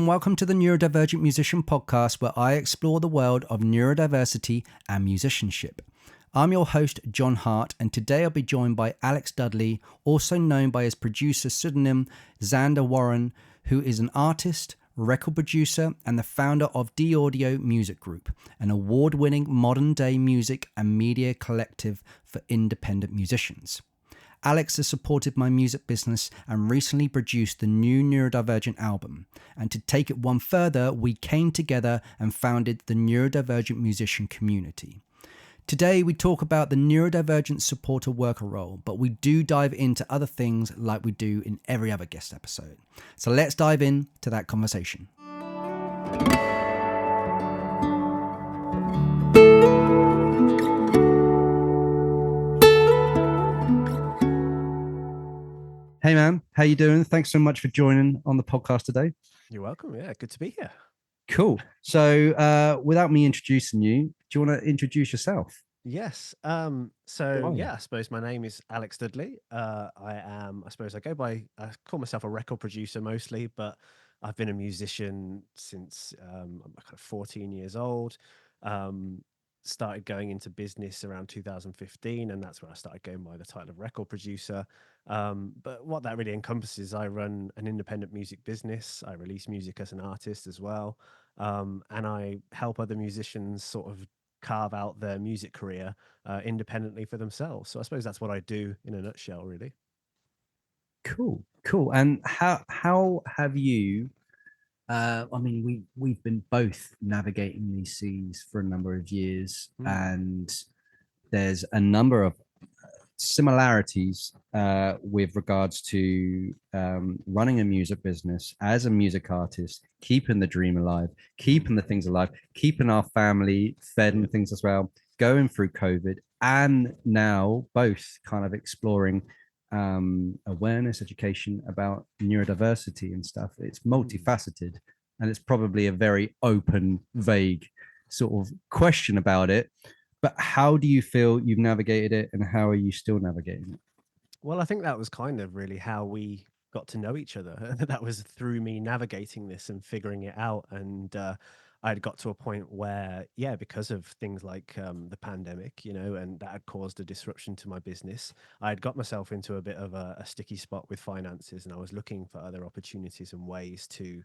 welcome to the Neurodivergent Musician Podcast, where I explore the world of neurodiversity and musicianship. I'm your host, John Hart, and today I'll be joined by Alex Dudley, also known by his producer pseudonym Xander Warren, who is an artist, record producer, and the founder of D Audio Music Group, an award-winning modern-day music and media collective for independent musicians. Alex has supported my music business and recently produced the new Neurodivergent album. And to take it one further, we came together and founded the Neurodivergent Musician Community. Today, we talk about the Neurodivergent Supporter Worker role, but we do dive into other things like we do in every other guest episode. So let's dive into that conversation. Hey man, how you doing? Thanks so much for joining on the podcast today. You're welcome. Yeah, good to be here. Cool. So without me introducing you, do you want to introduce yourself? Yes. I suppose my name is Alex Dudley. I call myself a record producer mostly, but I've been a musician since I'm kind of 14 years old. Started going into business around 2015, and that's when I started going by the title of record producer. But what that really encompasses, I run an independent music business. I release music as an artist as well. And I help other musicians sort of carve out their music career independently for themselves. So I suppose that's what I do in a nutshell, really. Cool. And how have you? We've been both navigating these seas for a number of years, and there's a number of similarities with regards to running a music business as a music artist, keeping the dream alive, keeping the things alive, keeping our family fed and things as well, going through COVID, and now both kind of exploring awareness, education about neurodiversity and stuff. It's multifaceted, and it's probably a very open, vague sort of question about it. But how do you feel you've navigated it, and how are you still navigating it? Well, I think that was kind of really how we got to know each other. That was through me navigating this and figuring it out. And I'd got to a point where, because of things like the pandemic, and that had caused a disruption to my business, I'd got myself into a bit of a sticky spot with finances, and I was looking for other opportunities and ways to,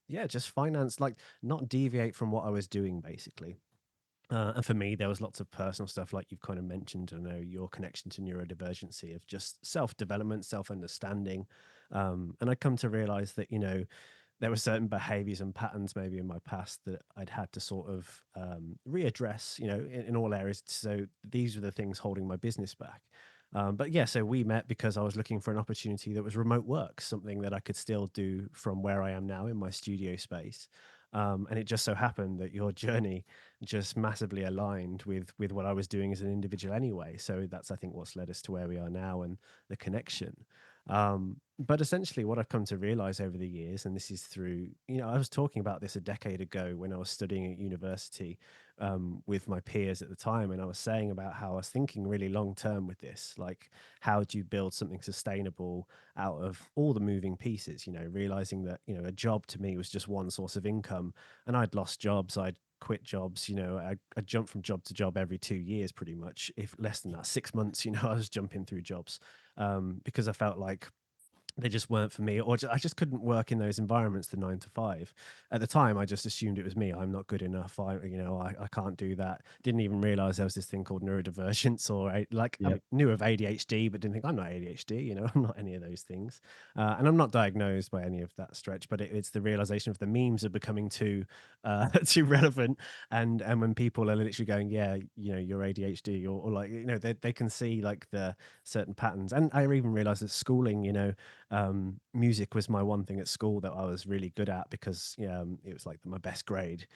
just finance, like not deviate from what I was doing, basically. And for me, there was lots of personal stuff, like you've kind of mentioned, I know your connection to neurodivergency of just self-development, self-understanding. And I come to realize that, there were certain behaviors and patterns maybe in my past that I'd had to sort of readdress, in all areas. So these were the things holding my business back. So we met because I was looking for an opportunity that was remote work, something that I could still do from where I am now in my studio space. And it just so happened that your journey just massively aligned with what I was doing as an individual anyway. So that's, I think, what's led us to where we are now and the connection. But essentially what I've come to realize over the years, and this is through, I was talking about this a decade ago when I was studying at university with my peers at the time. And I was saying about how I was thinking really long term with this, like, how do you build something sustainable out of all the moving pieces, realizing that, a job to me was just one source of income, and I'd lost jobs. I'd quit jobs, I jumped from job to job every 2 years, pretty much, if less than that, 6 months, I was jumping through jobs because I felt like they just weren't for me, or I just couldn't work in those environments, the 9 to 5. At the time, I just assumed it was me. I'm not good enough. I can't do that. Didn't even realize there was this thing called neurodivergence, or I knew of ADHD, but didn't think I'm not ADHD. I'm not any of those things, and I'm not diagnosed by any of that stretch. But it's the realization of the memes are becoming too too relevant, and when people are literally going, you're ADHD, or like, they can see like the certain patterns. And I even realized that schooling, music was my one thing at school that I was really good at, because it was like my best grade.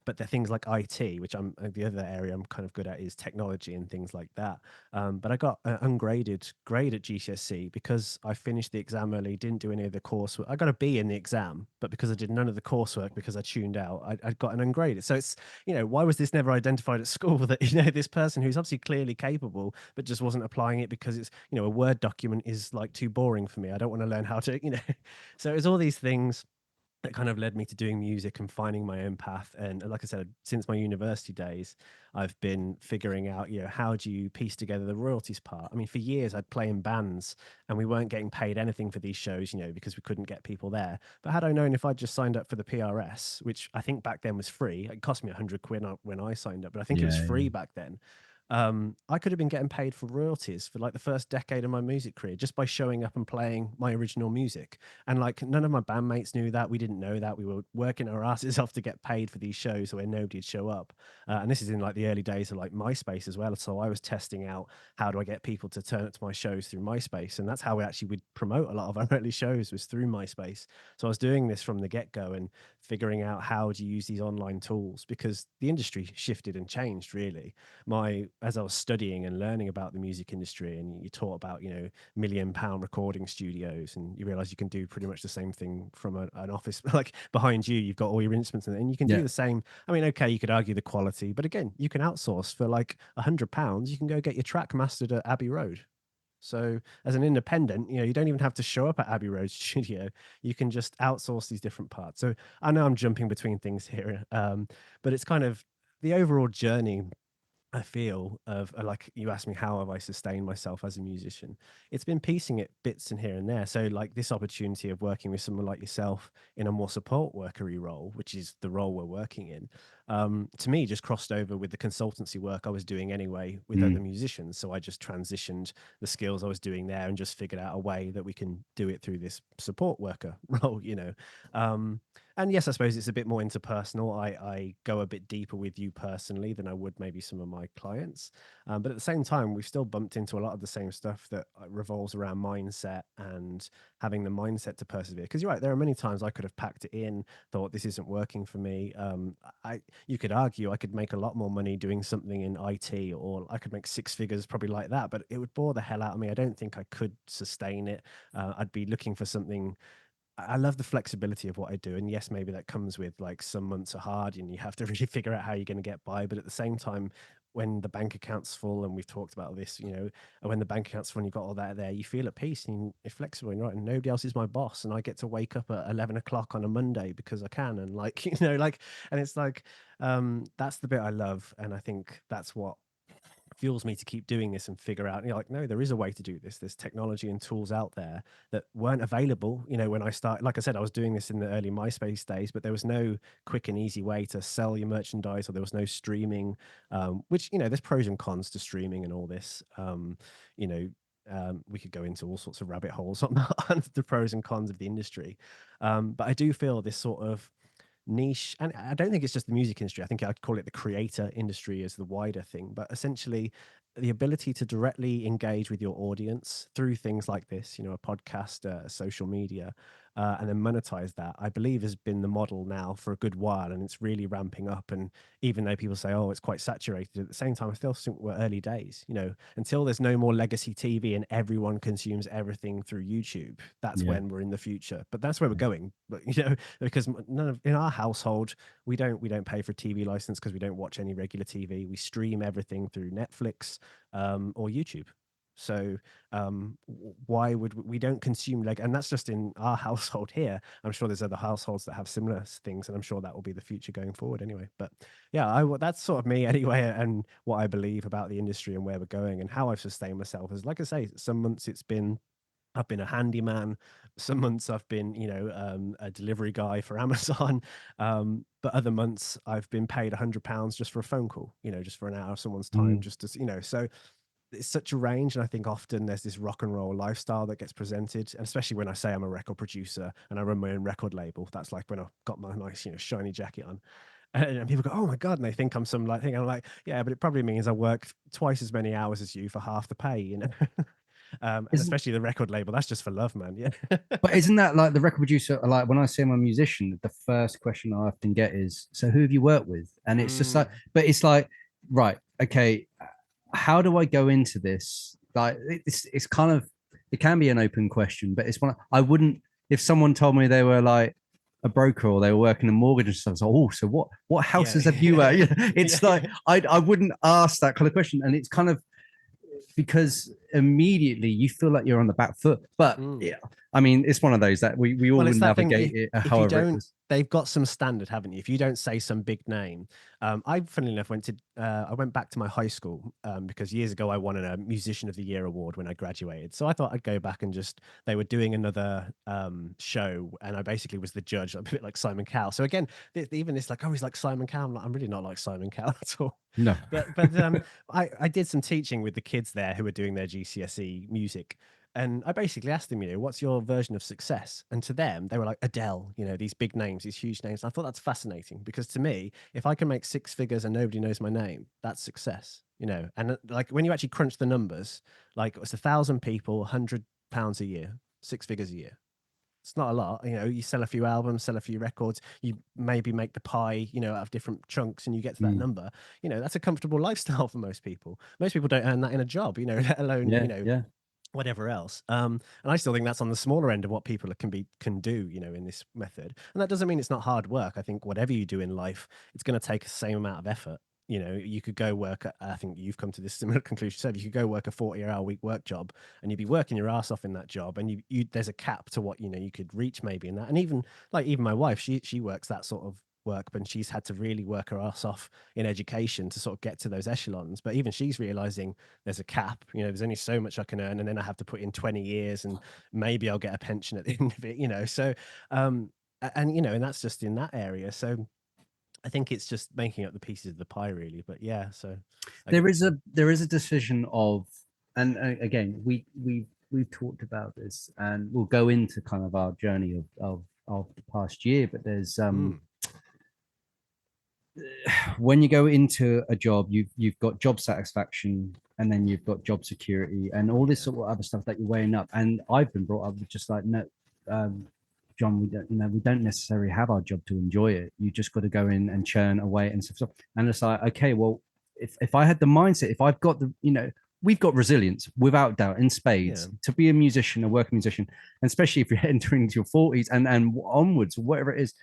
But the things like IT, which I'm the other area I'm kind of good at, is technology and things like that. But I got an ungraded grade at GCSE because I finished the exam early, didn't do any of the coursework. I got a B in the exam, but because I did none of the coursework, because I tuned out, I got an ungraded. So it's, why was this never identified at school that, this person who's obviously clearly capable, but just wasn't applying it because it's, a Word document is like too boring for me. I don't want to learn how to, So it's all these things. that kind of led me to doing music and finding my own path. And like I said, since my university days, I've been figuring out, how do you piece together the royalties part? I mean, for years I'd play in bands and we weren't getting paid anything for these shows, because we couldn't get people there. But had I known, if I'd just signed up for the PRS, which I think back then was free, it cost me 100 quid when I signed up, but I think it was Yeah, free back then. I could have been getting paid for royalties for like the first decade of my music career just by showing up and playing my original music. And like none of my bandmates knew that. We didn't know that. We were working our asses off to get paid for these shows where nobody'd show up. And this is in like the early days of like MySpace as well. So I was testing out how do I get people to turn up to my shows through MySpace. And that's how we actually would promote a lot of our early shows, was through MySpace. So I was doing this from the get-go and figuring out how to use these online tools, because the industry shifted and changed really. As I was studying and learning about the music industry, and you taught about, £1 million recording studios, and you realize you can do pretty much the same thing from an office. Like behind you, you've got all your instruments, and you can do yeah, the same. I mean, okay, you could argue the quality, but again, you can outsource for like £100. You can go get your track mastered at Abbey Road. So as an independent, you don't even have to show up at Abbey Road studio. You can just outsource these different parts. So I know I'm jumping between things here, but it's kind of the overall journey, I feel, of like you asked me, how have I sustained myself as a musician? It's been piecing it bits in here and there. So like this opportunity of working with someone like yourself in a more support workery role, which is the role we're working in, to me just crossed over with the consultancy work I was doing anyway with other mm, musicians. So I just transitioned the skills I was doing there and just figured out a way that we can do it through this support worker role. And yes, I suppose it's a bit more interpersonal. I go a bit deeper with you personally than I would maybe some of my clients. But at the same time, we've still bumped into a lot of the same stuff that revolves around mindset and having the mindset to persevere. Because you're right, there are many times I could have packed it in, thought this isn't working for me. You could argue I could make a lot more money doing something in IT, or I could make six figures probably like that, but it would bore the hell out of me. I don't think I could sustain it. I'd be looking for something. I love the flexibility of what I do. And yes, maybe that comes with like some months are hard and you have to really figure out how you're going to get by. But at the same time, when the bank account's full, and we've talked about this, and when the bank account's full and you've got all that there, you feel at peace and you're flexible and right. And nobody else is my boss. And I get to wake up at 11 o'clock on a Monday because I can. And like, and it's like, that's the bit I love. And I think that's what fuels me to keep doing this and figure out, like, no, there is a way to do this. There's technology and tools out there that weren't available, when I started. Like I said, I was doing this in the early MySpace days, but there was no quick and easy way to sell your merchandise, or there was no streaming, which, there's pros and cons to streaming and all this. You know, we could go into all sorts of rabbit holes on the pros and cons of the industry. But I do feel this sort of niche, and I don't think it's just the music industry. I think I'd call it the creator industry as the wider thing, but essentially the ability to directly engage with your audience through things like this, a podcast, social media, and then monetize that, I believe has been the model now for a good while, and it's really ramping up. And even though people say, oh, it's quite saturated, at the same time, I still think we're early days, until there's no more legacy TV and everyone consumes everything through YouTube. That's yeah, when we're in the future, but that's where we're going. But, because in our household, we don't pay for TV license because we don't watch any regular TV. We stream everything through Netflix, or YouTube. So why would we don't consume, like, and that's just in our household here. I'm sure there's other households that have similar things, and I'm sure that will be the future going forward anyway. But yeah, that's sort of me anyway, and what I believe about the industry and where we're going and how I've sustained myself is, like I say, some months I've been a handyman. Some months I've been, a delivery guy for Amazon. But other months I've been paid £100 just for a phone call, just for an hour of someone's time, mm, just to, so it's such a range. And I think often there's this rock and roll lifestyle that gets presented, and especially when I say I'm a record producer and I run my own record label. That's like when I've got my nice, shiny jacket on. And people go, oh my God. And they think I'm some like thing. I'm like, yeah, but it probably means I work twice as many hours as you for half the pay. And isn't especially the record label, that's just for love, man. Yeah. but isn't that like the record producer? Like when I say I'm a musician, the first question I often get is, "So who have you worked with?" And it's just like, Mm, but it's like, right, okay, how do I go into this? Like it's kind of, it can be an open question, but it's one I wouldn't, if someone told me they were like a broker or they were working in mortgage and stuff. I was like, oh, so what yeah. houses have you? Yeah. It's like I wouldn't ask that kind of question, and it's kind of because immediately you feel like you're on the back foot. But Mm. yeah, I mean, it's one of those that we all Well, would it's that thing. navigate it If you however it don't, was. they've got some standard, haven't you? If you don't say some big name, I funnily enough I went back to my high school because years ago I won a Musician of the Year award when I graduated. So I thought I'd go back and just they were doing another show, and I basically was the judge, a bit like Simon Cowell. So again, even this like, oh, he's like Simon Cowell. I'm really not like Simon Cowell at all. No. But I did some teaching with the kids there who were doing their GCSE music. And I basically asked them, what's your version of success? And to them, they were like Adele, these big names, these huge names. And I thought that's fascinating because to me, if I can make six figures and nobody knows my name, that's success. And like when you actually crunch the numbers, like it's 1,000 people, £100 a year, six figures a year. It's not a lot. You sell a few albums, sell a few records, you maybe make the pie, out of different chunks and you get to that Mm. number. That's a comfortable lifestyle for most people. Most people don't earn that in a job, let alone, Yeah, yeah. whatever else. And I still think that's on the smaller end of what people can do, in this method. And that doesn't mean it's not hard work. I think whatever you do in life, it's going to take the same amount of effort. You could go work. I think you've come to this similar conclusion. So you could go work a 40-hour week work job, and you'd be working your ass off in that job. And you there's a cap to what you could reach maybe in that. And even my wife, she works that sort of work, but she's had to really work her ass off in education to sort of get to those echelons. But even she's realizing there's a cap. There's only so much I can earn, and then I have to put in 20 years, and maybe I'll get a pension at the end of it. So, and that's just in that area. So I think it's just making up the pieces of the pie, really. But yeah, so There is a decision of, and again, we've talked about this, and we'll go into kind of our journey of the past year. But there's when you go into a job, you've got job satisfaction, and then you've got job security, and all this sort of other stuff that you're weighing up. And I've been brought up with just like, no, John, we don't necessarily have our job to enjoy it. You just got to go in and churn away and stuff. And it's like, okay, well, if I had the mindset, if I've got we've got resilience without doubt in spades to be a musician, a working musician, and especially if you're entering into your 40s and onwards, whatever it is,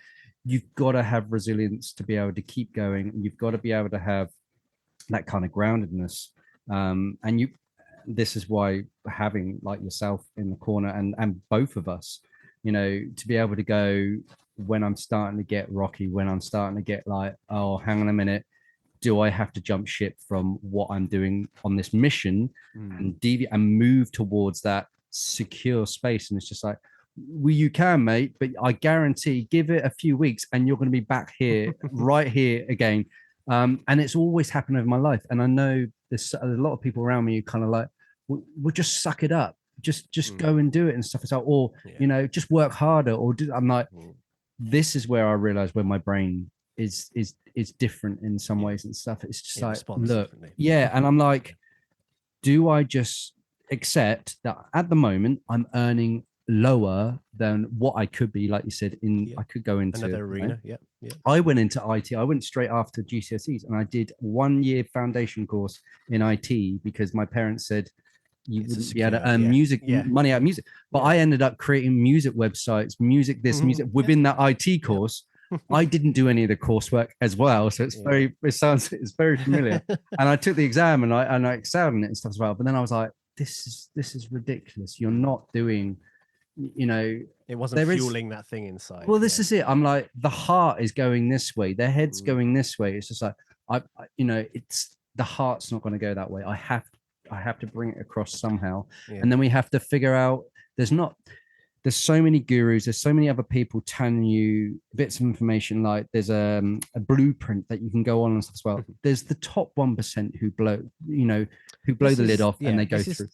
you've got to have resilience to be able to keep going. You've got to be able to have that kind of groundedness. And this is why having like yourself in the corner and both of us, to be able to go when I'm starting to get rocky, when I'm starting to get like, oh, hang on a minute, do I have to jump ship from what I'm doing on this mission and deviate and move towards that secure space? And it's just like, well, you can, mate, but I guarantee, give it a few weeks and you're going to be back here, right here again. And it's always happened over my life. And I know there's a lot of people around me who kind of like, we'll just suck it up, just go and do it and stuff. It's like, or just work harder. I'm like, this is where I realize where my brain is different in some ways and stuff. It's just like, look, and I'm like, do I just accept that at the moment I'm earning lower than what I could be, like you said, I could go into another arena. I went into IT. I went straight after GCSEs and I did 1 year foundation course in IT because my parents said you wouldn't be able to earn money out of music. But I ended up creating music websites, music within that IT course. I didn't do any of the coursework as well, so it's it's very familiar. And I took the exam and I excelled in it and stuff as well. But then I was like, this is ridiculous. You're not doing, it wasn't fueling that thing inside. Well, this is it. I'm like, the heart is going this way, their head's going this way. It's just like it's the heart's not going to go that way. I have to bring it across somehow, and then we have to figure out. There's so many gurus, there's so many other people telling you bits of information. Like there's a blueprint that you can go on and stuff as well. There's the top 1% who blow the lid off and they go through.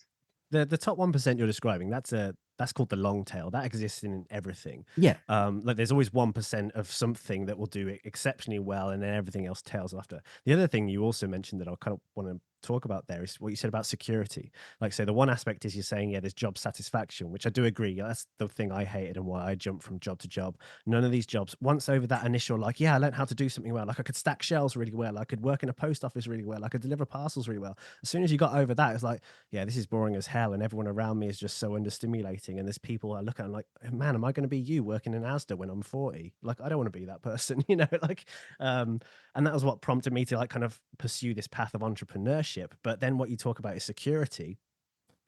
The top 1% you're describing, that's called the long tail. That exists in everything. Like there's always 1% of something that will do it exceptionally well, and then everything else tails after. The other thing you also mentioned that I kind of want to talk about there is what you said about security. Like, so the one aspect is you're saying, there's job satisfaction, which I do agree. That's the thing I hated and why I jumped from job to job. None of these jobs, once over that initial, like, I learned how to do something well. Like I could stack shelves really well. I could work in a post office really well. I could deliver parcels really well. As soon as you got over that, it's like, this is boring as hell. And everyone around me is just so understimulating. And there's people I look at and like, man, am I going to be you working in Asda when I'm 40? Like, I don't want to be that person, and that was what prompted me to like kind of pursue this path of entrepreneurship. But then what you talk about is security.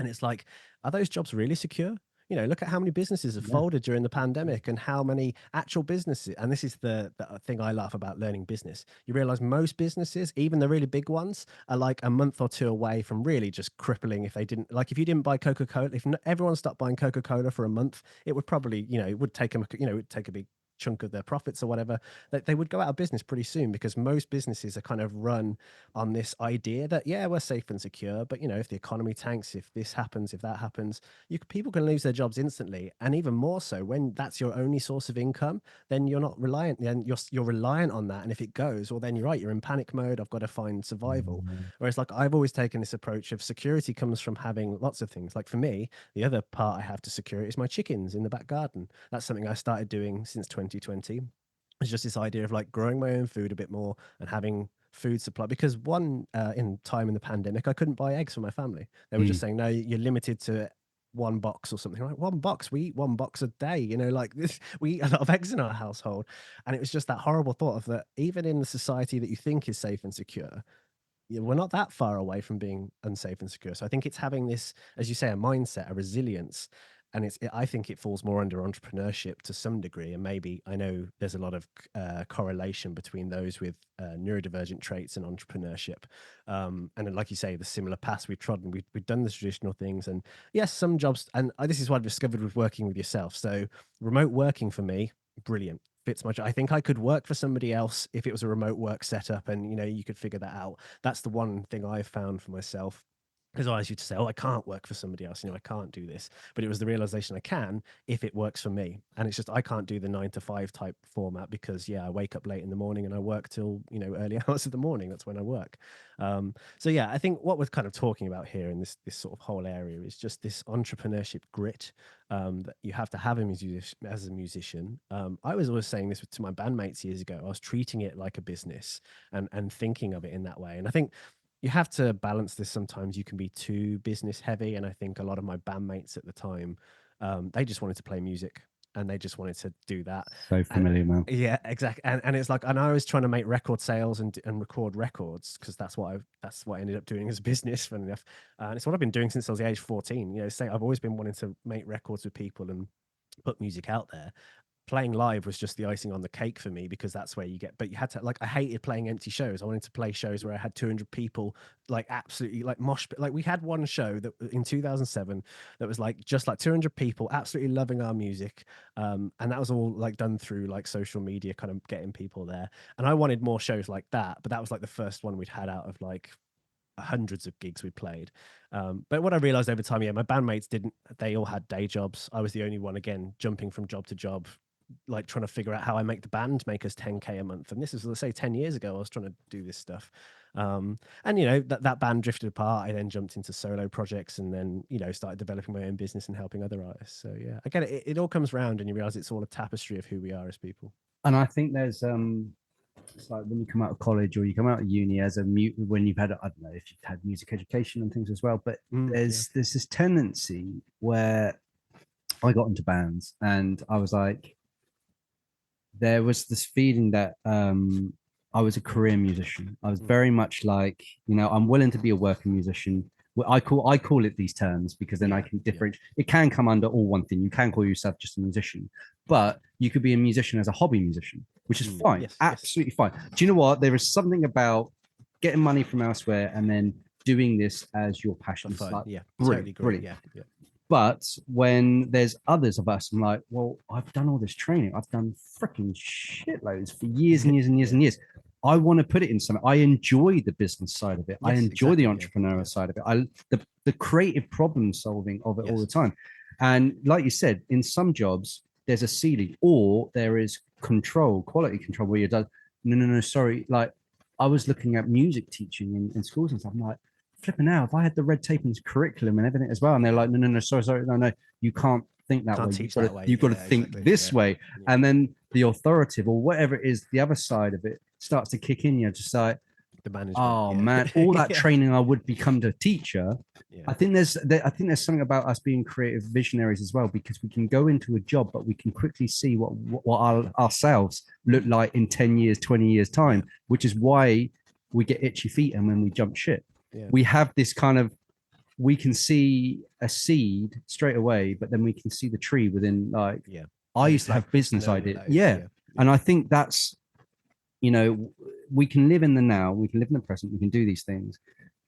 And it's like, are those jobs really secure? You know, look at how many businesses have Yeah. folded during the pandemic and how many actual businesses. And this is the thing I laugh about learning business. You realize most businesses, even the really big ones, are like a month or two away from really just crippling if they didn't, like if you didn't buy Coca-Cola, if everyone stopped buying Coca-Cola for a month, it would probably, you know, it would take them, you know, it would take a big chunk of their profits or whatever, that they would go out of business pretty soon, because most businesses are kind of run on this idea that, yeah, we're safe and secure, but you know, if the economy tanks, if this happens, if that happens, people can lose their jobs instantly. And even more so when that's your only source of income, then you're not reliant, then you're reliant on that. And if it goes, well, then you're right, you're in panic mode. I've got to find survival. Whereas like I've always taken this approach of security comes from having lots of things. Like for me, the other part I have to secure is my chickens in the back garden. That's something I started doing since 2020. It's just this idea of like growing my own food a bit more and having food supply, because in time in the pandemic I couldn't buy eggs for my family. They were just saying, no, you're limited to one box or something. Like, one box, we eat one box a day, you know, like this, we eat a lot of eggs in our household. And it was just that horrible thought of that, even in the society that you think is safe and secure, we're not that far away from being unsafe and secure. So I think it's having this, as you say, a mindset, a resilience. And I think it falls more under entrepreneurship to some degree. And maybe I know there's a lot of correlation between those with neurodivergent traits and entrepreneurship. And then, like you say, the similar paths we've trodden, we've done the traditional things. And yes, some jobs, and this is what I've discovered with working with yourself. So remote working for me, brilliant, fits my job. I think I could work for somebody else if it was a remote work setup, and you know, you could figure that out. That's the one thing I've found for myself, because I used to say, oh, I can't work for somebody else, you know, I can't do this. But it was the realization I can if it works for me. And it's just, I can't do the 9 to 5 type format, because yeah, I wake up late in the morning and I work till, you know, early hours of the morning. That's when I work. So yeah, I think what we're kind of talking about here in this sort of whole area is just this entrepreneurship grit that you have to have as a musician. I was always saying this to my bandmates years ago. I was treating it like a business and thinking of it in that way. And I think you have to balance this. Sometimes you can be too business heavy. And I think a lot of my bandmates at the time, they just wanted to play music and they just wanted to do that. So And familiar, man. yeah, exactly. And it's like, and I was trying to make record sales and record records, because that's what I ended up doing as a business, funny enough. And it's what I've been doing since I was the age of 14. You know, say I've always been wanting to make records with people and put music out there. Playing live was just the icing on the cake for me, because that's where you get, but you had to, like, I hated playing empty shows. I wanted to play shows where I had 200 people, like absolutely like mosh pit. Like we had one show that in 2007 that was like just like 200 people absolutely loving our music, and that was all like done through like social media, kind of getting people there. And I wanted more shows like that, but that was like the first one we'd had out of like hundreds of gigs we played. But what I realized over time, yeah, my bandmates didn't, they all had day jobs. I was the only one, again, jumping from job to job, like trying to figure out how I make the band make us 10K a month. And this is, let's say, 10 years ago, I was trying to do this stuff. And you know, that band drifted apart. I then jumped into solo projects, and then, you know, started developing my own business and helping other artists. So yeah, again, it all comes round, and you realize it's all a tapestry of who we are as people. And I think there's it's like when you come out of college or you come out of uni as a mute, when you've had, I don't know if you've had music education and things as well, but Yeah. there's this tendency where I got into bands and I was like, there was this feeling that I was a career musician. I was very much like, you know, I'm willing to be a working musician. Well, I call it these terms because then I Yeah. can differentiate. It can come under all one thing. You can call yourself just a musician, but you could be a musician as a hobby musician, which is fine, Yes. absolutely fine. Do you know what? There is something about getting money from elsewhere and then doing this as your passion. For It's fun. like Yeah. Totally brilliant, agree. brilliant. Yeah. Yeah. But when there's others of us, I'm like, well, I've done all this training. I've done freaking shitloads for years and years and years Yeah. and years. I want to put it in something. I enjoy the business side of it. I Yes, enjoy the exactly. Yeah. entrepreneurial Yeah. side of it. The creative problem solving of it all Yes. the time. And like you said, in some jobs, there's a ceiling or there is control, quality control, where you're done. No, sorry. Like I was looking at music teaching in schools and stuff. I'm like, flipping out. If I had the red tape in curriculum and everything as well, and they're like, no, sorry, no, you can't think that Can't way. teach that way. You've got to Yeah, think exactly. this Yeah. way. Yeah. And then the authoritative or whatever it is, the other side of it starts to kick in. You're just like, The management. oh Yeah. man, all that Yeah. training I would become the teacher. Yeah. I think there's something about us being creative visionaries as well, because we can go into a job, but we can quickly see what ourselves look like in 10 years, 20 years time, Yeah. which is why we get itchy feet and when we jump ship. Yeah. We have this kind of we can see a seed straight away, but then we can see the tree within like, Yeah. I And used it's to like have business knowing what ideas. that is. Yeah. Yeah. Yeah. And I think that's, you know, we can live in the now, we can live in the present, we can do these things,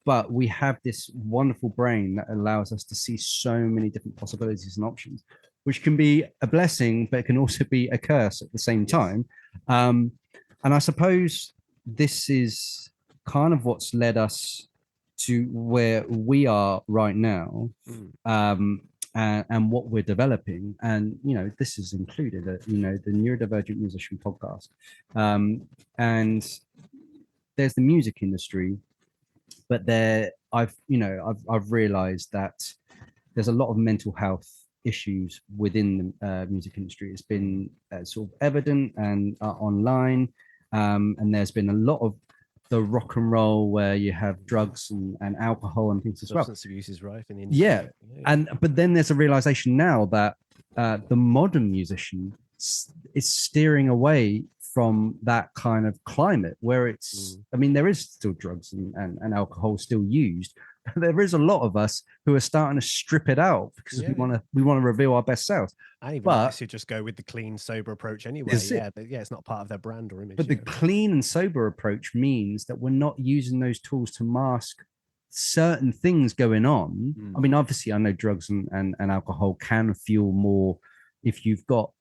but we have this wonderful brain that allows us to see so many different possibilities and options, which can be a blessing, but it can also be a curse at the same Yes. time. Um, and I suppose this is kind of what's led us to where we are right now, Mm. and what we're developing. And, you know, this is included, you know, the Neurodivergent Musician podcast. And there's the music industry, but I've realized that there's a lot of mental health issues within the music industry. It's Mm. been sort of evident and online, and there's been a lot of the rock and roll where you have drugs and alcohol and things as well. Substance abuse is rife in the Yeah, industry. Yeah. and but then there's a realization now that the modern musician is steering away from that kind of climate where it's, Mm. I mean, there is still drugs and alcohol still used, but there is a lot of us who are starting to strip it out because Yeah. we want to reveal our best selves. And even But artists who just go with the clean, sober approach anyway. is it Yeah. But yeah, it's not part of their brand or image. but the Yeah. clean and sober approach means that we're not using those tools to mask certain things going on. I Mm. mean, obviously, I know drugs and alcohol can fuel more if you've got,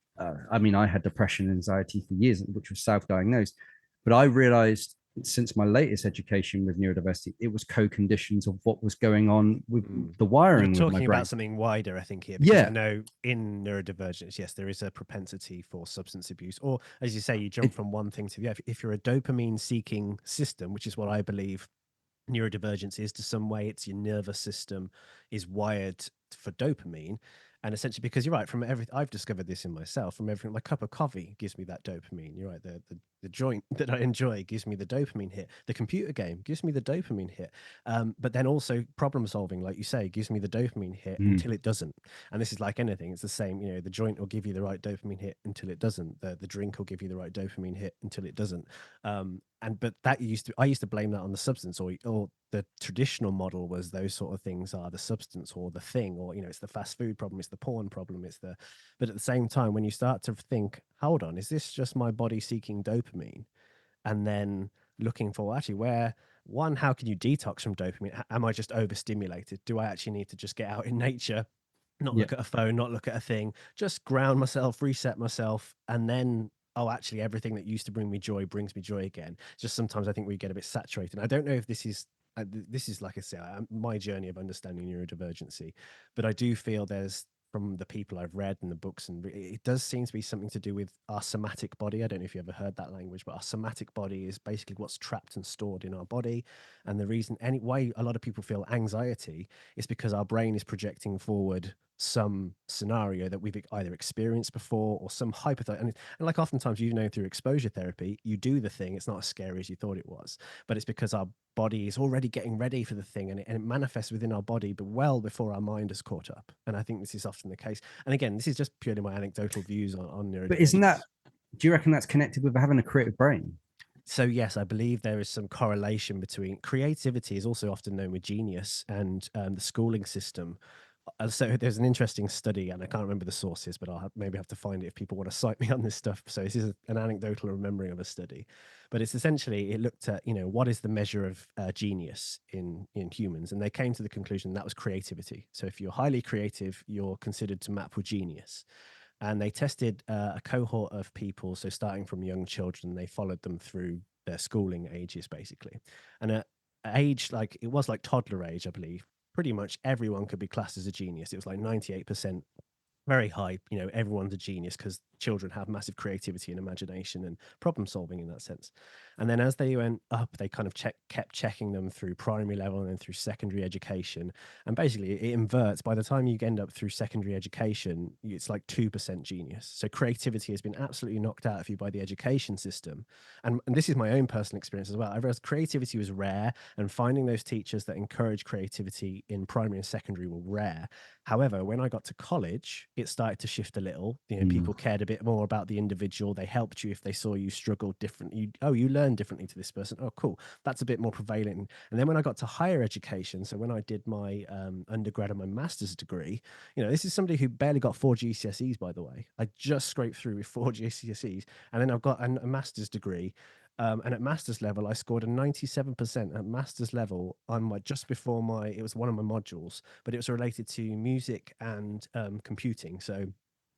I mean, I had depression and anxiety for years, which was self diagnosed. But I realized since my latest education with neurodiversity, it was co conditions of what was going on with Mm. the You're wiring with my talking brain. about something wider, I think, here, because I Yeah. know in neurodivergence, yes, there is a propensity for substance abuse, or as you say, you jump It, from one thing to the other. If you're a dopamine seeking system, which is what I believe neurodivergence is to some way, it's your nervous system is wired for dopamine. And essentially, because you're right, from everything I've discovered this in myself, from everything, my cup of coffee gives me that dopamine. You're right, the joint that I enjoy gives me the dopamine hit. The computer game gives me the dopamine hit. But then also problem solving, like you say, gives me the dopamine hit mm, until it doesn't. And this is like anything; it's the same. You know, the joint will give you the right dopamine hit until it doesn't. The drink will give you the right dopamine hit until it doesn't. And but that I used to blame that on the substance, or the traditional model was those sort of things are the substance or the thing, or you know, it's the fast food problem, it's the porn problem, it's the. But at the same time, when you start to think, hold on, is this just my body seeking dopamine, and then looking for actually where one, how can you detox from dopamine? Am I just overstimulated? Do I actually need to just get out in nature, not yeah. look at a phone, not look at a thing, just ground myself, reset myself, and then, oh, actually, everything that used to bring me joy brings me joy again. Just sometimes I think we get a bit saturated. I don't know if this is. This is like I say, my journey of understanding neurodivergency, but I do feel there's from the people I've read and the books, and it does seem to be something to do with our somatic body. I don't know if you ever heard that language, but our somatic body is basically what's trapped and stored in our body. And the reason, why a lot of people feel anxiety is because our brain is projecting forward some scenario that we've either experienced before or some hypothetical. And like oftentimes, you know, through exposure therapy, you do the thing, it's not as scary as you thought it was, but it's because our body is already getting ready for the thing, and it manifests within our body, but well before our mind has caught up. And I think this is often the case. And again, this is just purely my anecdotal views on But isn't neurodivergence. that, do you reckon that's connected with having a creative brain? So yes, I believe there is some correlation between creativity is also often known with genius and the schooling system. So there's an interesting study, and I can't remember the sources, but maybe have to find it if people want to cite me on this stuff. So this is an anecdotal remembering of a study, but it's essentially it looked at, you know, what is the measure of genius in humans, and they came to the conclusion that was creativity. So if you're highly creative, you're considered to map with genius. And they tested a cohort of people, so starting from young children, they followed them through their schooling ages basically, and at age like it was like toddler age, I believe, pretty much everyone could be classed as a genius. It was like 98%, very high. You know, everyone's a genius because children have massive creativity and imagination and problem solving in that sense. And then as they went up, they kind of kept checking them through primary level and then through secondary education. And basically, it inverts. By the time you end up through secondary education, it's like 2% genius. So creativity has been absolutely knocked out of you by the education system. And this is my own personal experience as well. I realized creativity was rare, and finding those teachers that encourage creativity in primary and secondary were rare. However, when I got to college, it started to shift a little. You know, Mm, people cared a bit more about the individual. They helped you if they saw you struggle differently. Oh, you learn differently to this person. Oh, cool. That's a bit more prevalent. And then when I got to higher education, so when I did my undergrad and my master's degree, this is somebody who barely got 4 GCSEs, by the way. I just scraped through with 4 GCSEs, and then I've got a master's degree. And at master's level, I scored a 97% at master's level on just before it was one of my modules, but it was related to music and computing. So,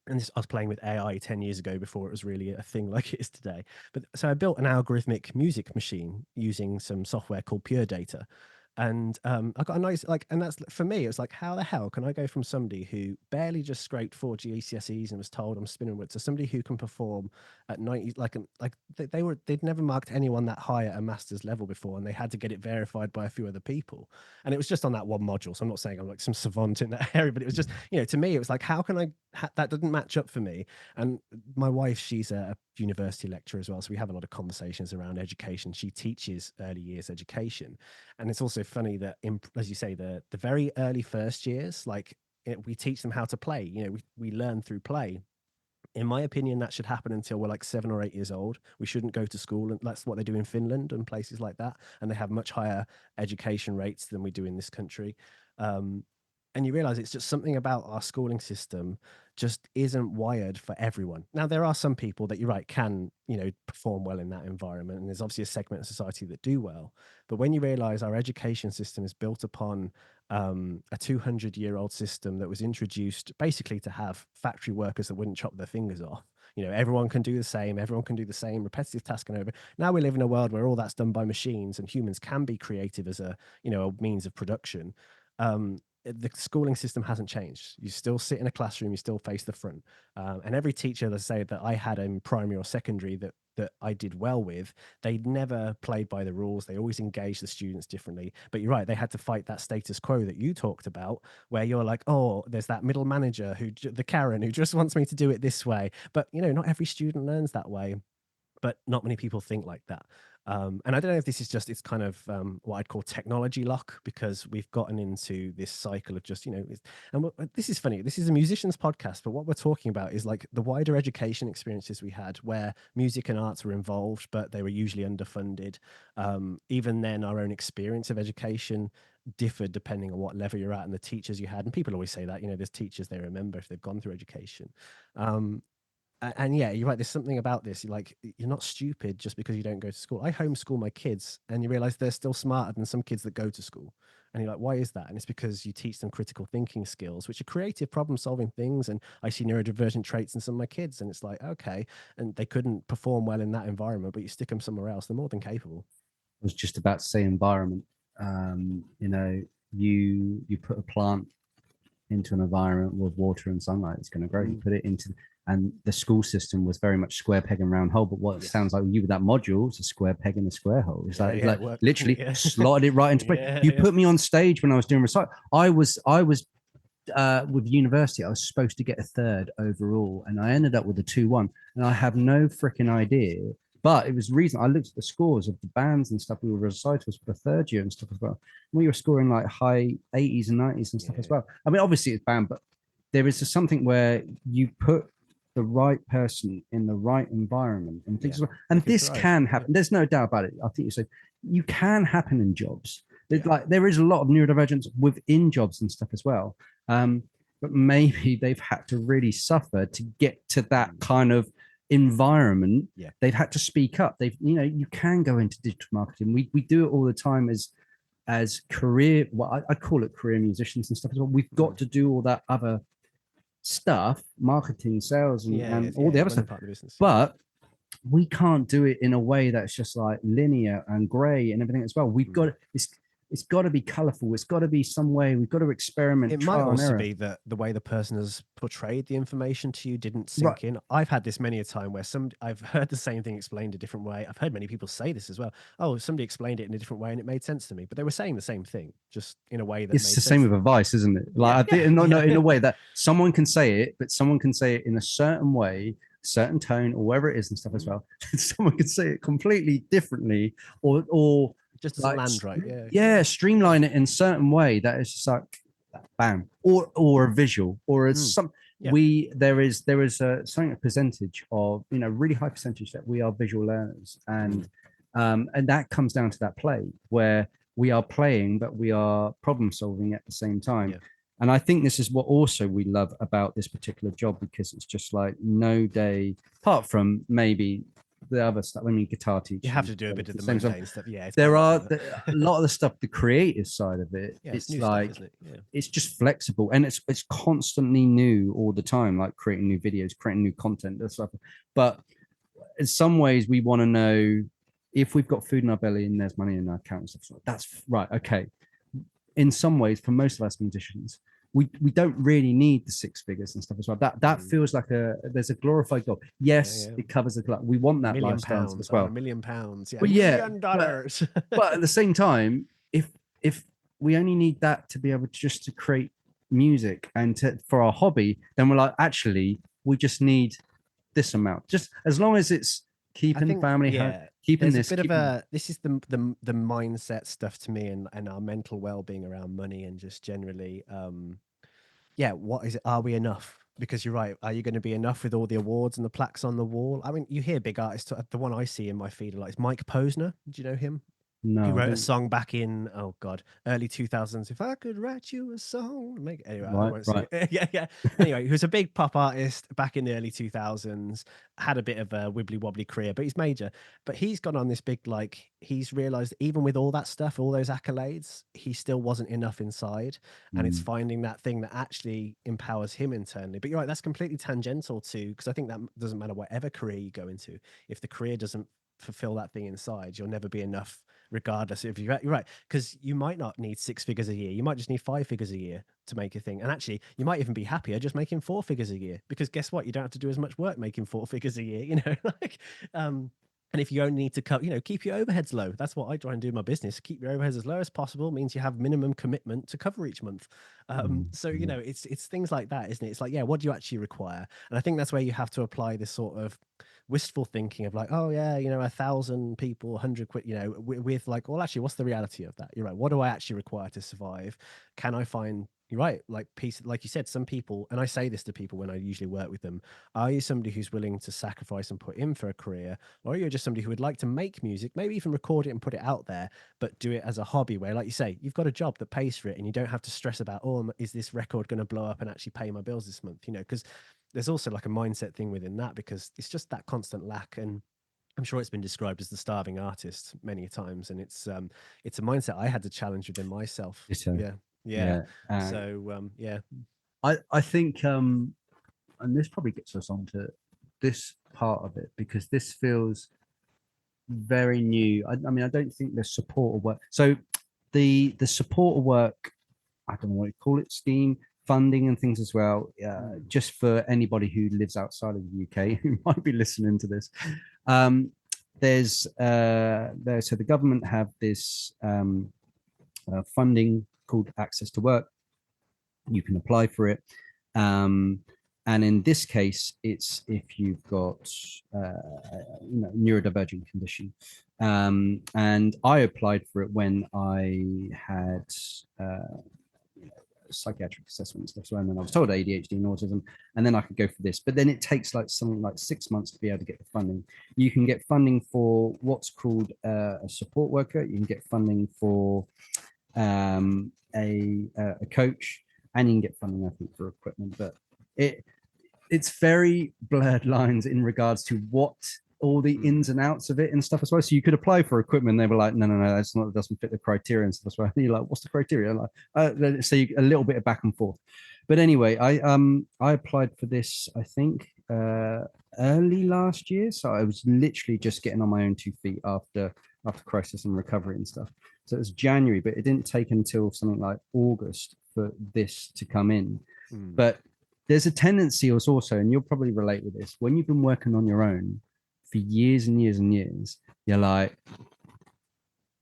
and I was playing with AI 10 years ago before it was really a thing like it is today. But so I built an algorithmic music machine using some software called Pure Data. And I got a nice, and that's, for me, it was like, how the hell can I go from somebody who barely just scraped 4 GCSEs and was told I'm spinning with, to somebody who can perform at 90, they'd never marked anyone that high at a master's level before, and they had to get it verified by a few other people. And it was just on that one module. So I'm not saying I'm like some savant in that area, but it was just, to me, it was like, how can that didn't match up for me. And my wife, she's a university lecturer as well. So we have a lot of conversations around education. She teaches early years education. And it's also funny that, as you say, the very early first years, we teach them how to play. We learn through play. In my opinion, that should happen until we're like 7 or 8 years old. We shouldn't go to school, and that's what they do in Finland and places like that. And they have much higher education rates than we do in this country. And you realize it's just something about our schooling system just isn't wired for everyone. Now, there are some people that, you're right, can, perform well in that environment. And there's obviously a segment of society that do well. But when you realize our education system is built upon a 200-year-old system that was introduced basically to have factory workers that wouldn't chop their fingers off. Everyone can do the same. Everyone can do the same repetitive task and over. Now we live in a world where all that's done by machines, and humans can be creative as a means of production. The schooling system hasn't changed. You still sit in a classroom, you still face the front. And every teacher, let's say, that I had in primary or secondary that I did well with, they never played by the rules. They always engaged the students differently. But you're right, they had to fight that status quo that you talked about, where you're like, oh, there's that middle manager the Karen who just wants me to do it this way. But not every student learns that way. But not many people think like that. And I don't know if this is just, it's kind of what I'd call technology lock, because we've gotten into this cycle of just, this is funny. This is a musician's podcast, but what we're talking about is like the wider education experiences we had where music and arts were involved, but they were usually underfunded. Even then, our own experience of education differed depending on what level you're at and the teachers you had. And people always say that, there's teachers they remember if they've gone through education. And yeah, you're right. There's something about this. You're not stupid just because you don't go to school. I homeschool my kids, and you realize they're still smarter than some kids that go to school. And you're like, why is that? And it's because you teach them critical thinking skills, which are creative problem solving things. And I see neurodivergent traits in some of my kids, and it's like, okay, and they couldn't perform well in that environment, but you stick them somewhere else, they're more than capable. I was just about to say environment. You put a plant into an environment with water and sunlight, it's going to grow. You put it into, and the school system was very much square peg and round hole. But what sounds like you with that module is a square peg in a square hole. It's like literally slotted it right into place. You put me on stage when I was doing recital. I was with university, I was supposed to get a 3rd overall, and I ended up with a 2-1, and I have no freaking idea. But it was reason I looked at the scores of the bands and stuff. We were recitals for the 3rd year and stuff as well. We were scoring like high 80s and 90s and stuff as well. I mean, obviously it's band, but there is something where you put the right person in the right environment and things. And this can happen. There's no doubt about it. I think you said you can happen in jobs. Like there is a lot of neurodivergence within jobs and stuff as well. But maybe they've had to really suffer to get to that kind of environment. They've had to speak up. You can go into digital marketing. We do it all the time as career, I call it career musicians and stuff as well. We've got to do all that other stuff, marketing, sales, and all the other stuff, but we can't do it in a way that's just like linear and gray and everything as well. We've got it's got to be colorful. It's got to be some way. We've got to experiment. It might also be that the way the person has portrayed the information to you didn't sink in. I've had this many a time where I've heard the same thing explained a different way. I've heard many people say this as well. Oh, somebody explained it in a different way and it made sense to me, but they were saying the same thing, just in a way that it's the same with advice, isn't it? Like in a way that someone can say it, but someone can say it in a certain way, certain tone, or whatever it is and stuff as well. Someone could say it completely differently, or just doesn't land right. Streamline it in a certain way that is just like bam, or a visual, or Yeah. there is something, a percentage of, really high percentage that we are visual learners, and that comes down to that play where we are playing but we are problem solving at the same time. Yeah. And I think this is what also we love about this particular job, because it's just like no day apart from maybe the other stuff. I mean, guitar You teaching, have to do a bit of the same stuff. mundane stuff. Yeah, it's There balance, are isn't it? a lot of the stuff, the creative side of it, Yeah, it's it's new stuff, like isn't it? Yeah. it's just flexible, and it's constantly new all the time, like creating new videos, creating new content and stuff. But in some ways we want to know if we've got food in our belly and there's money in our account and stuff. So that's right. Okay. In some ways, for most of us musicians, we don't really need the six figures and stuff as well. That feels like there's a glorified goal. Yes, Yeah. it covers the club. We want that Million lifestyle pounds. as I want well. £1 million. Yeah, But yeah, $1 million. but at the same time, if we only need that to be able to just to create music and for our hobby, then we're like, actually, we just need this amount. Just as long as it's I keeping think, family, yeah, keeping there's a this, bit of keeping. this is the mindset stuff to me, and our mental well-being around money and just generally, yeah, what is it? Are we enough? Because you're right. Are you going to be enough with all the awards and the plaques on the wall? I mean, you hear big artists. The one I see in my feed like is Mike Posner. Do you know him? He No, I wrote a don't. song back in, oh god, early 2000s. If I could write you a song, make anyway, I Right, won't sing right. it. Yeah, yeah. Anyway, he was a big pop artist back in the early 2000s. Had a bit of a wibbly wobbly career, but he's major. But he's gone on this big, like, he's realized that even with all that stuff, all those accolades, he still wasn't enough inside, and it's Mm, finding that thing that actually empowers him internally. But you're right, that's completely tangential to, because I think that doesn't matter whatever career you go into. If the career doesn't fulfill that thing inside, you'll never be enough, regardless if you're right, because you might not need six figures a year, you might just need five figures a year to make a thing. And actually you might even be happier just making four figures a year, because guess what, you don't have to do as much work making four figures a year, like and if you only need to cut, keep your overheads low. That's what I try and do in my business. Keep your overheads as low as possible means you have minimum commitment to cover each month. So yeah. it's things like that, isn't it? It's like, yeah, what do you actually require? And I think that's where you have to apply this sort of wistful thinking of like, oh yeah, 1,000 people, 100 quid, with like, well, actually, what's the reality of that? You're right. What do I actually require to survive? Can I find, you're right, like peace, like you said, some people, and I say this to people when I usually work with them, are you somebody who's willing to sacrifice and put in for a career, or are you just somebody who would like to make music, maybe even record it and put it out there, but do it as a hobby where, like you say, you've got a job that pays for it and you don't have to stress about, oh, is this record going to blow up and actually pay my bills this month? Because there's also like a mindset thing within that, because it's just that constant lack. And I'm sure it's been described as the starving artist many times, and it's a mindset I had to challenge within myself. So Yeah, yeah. yeah, So yeah, I think and this probably gets us onto this part of it, because this feels very new. I mean, I don't think the support work. So the support work, I don't know what you call it, scheme, funding and things as well. Just for anybody who lives outside of the UK who might be listening to this, um, so the government have this funding called Access to Work. You can apply for it. And in this case, it's if you've got neurodivergent condition. And I applied for it when I had psychiatric assessment and stuff. So, and then I was told ADHD and autism, and then I could go for this. But then it takes like something like 6 months to be able to get the funding. You can get funding for what's called a support worker. You can get funding for a coach, and you can get funding, I think, for equipment. But it's very blurred lines in regards to what all the ins and outs of it and stuff as well. So you could apply for equipment. They were like, no, that's not, it doesn't fit the criteria and stuff as well. And you're like, what's the criteria? Like, so a little bit of back and forth. But anyway, I applied for this, I think, early last year. So I was literally just getting on my own 2 feet after crisis and recovery and stuff. So it was January, but it didn't take until something like August for this to come in. But there's a tendency also, and you'll probably relate with this, when you've been working on your own for years and years and years, you're like,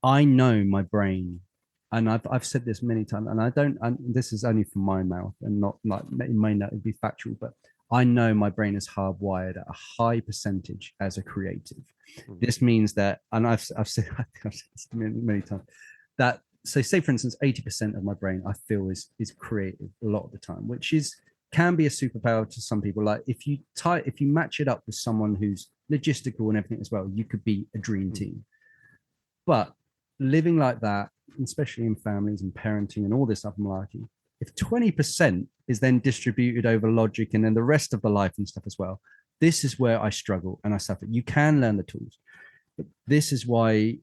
I know my brain, and I've said this many times, and I don't, and this is only from my mouth and not like, it may not be factual, but I know my brain is hardwired at a high percentage as a creative. This means that, and I've said, I've said this many times, that, so say for instance, 80% of my brain I feel is creative a lot of the time, which is can be a superpower to some people. Like if you match it up with someone who's logistical and everything as well, you could be a dream team. But living like that, especially in families and parenting and all this other malarkey, if 20% is then distributed over logic and then the rest of the life and stuff as well, this is where I struggle and I suffer. You can learn the tools, but this is why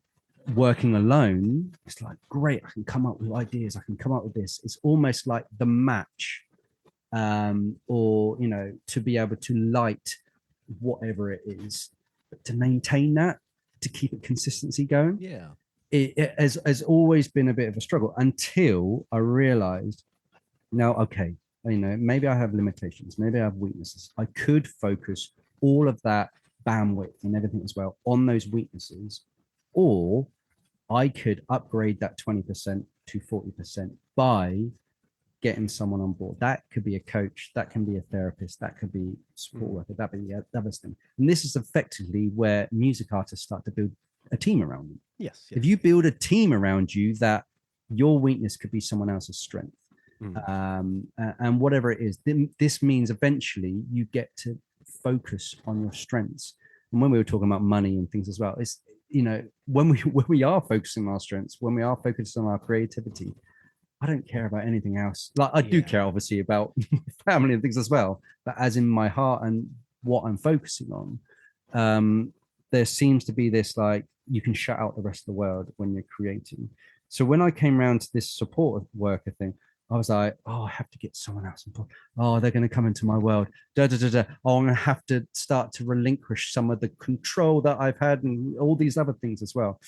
working alone, it's like, great, I can come up with ideas, I can come up with this. It's almost like the match, or, you know, to be able to light whatever it is, but to maintain that, to keep it consistency going. Yeah. It has always been a bit of a struggle until I realized, now, okay, you know, maybe I have limitations, maybe I have weaknesses. I could focus all of that bandwidth and everything as well on those weaknesses, or I could upgrade that 20% to 40% by getting someone on board. That could be a coach, that can be a therapist, that could be support worker, that could be the other thing. And this is effectively where music artists start to build a team around them. Yes. If you build a team around you, that your weakness could be someone else's strength. And whatever it is, this means eventually you get to focus on your strengths. And when we were talking about money and things as well, it's, you know, when we are focusing on our strengths, when we are focused on our creativity, I don't care about anything else. Like I do care obviously about family and things as well, but as in my heart and what I'm focusing on, there seems to be this, like, you can shut out the rest of the world when you're creating. So when I came around to this support worker thing, I was like, oh, I have to get someone else involved. Oh, they're going to come into my world. Oh, I'm going to have to start to relinquish some of the control that I've had and all these other things as well.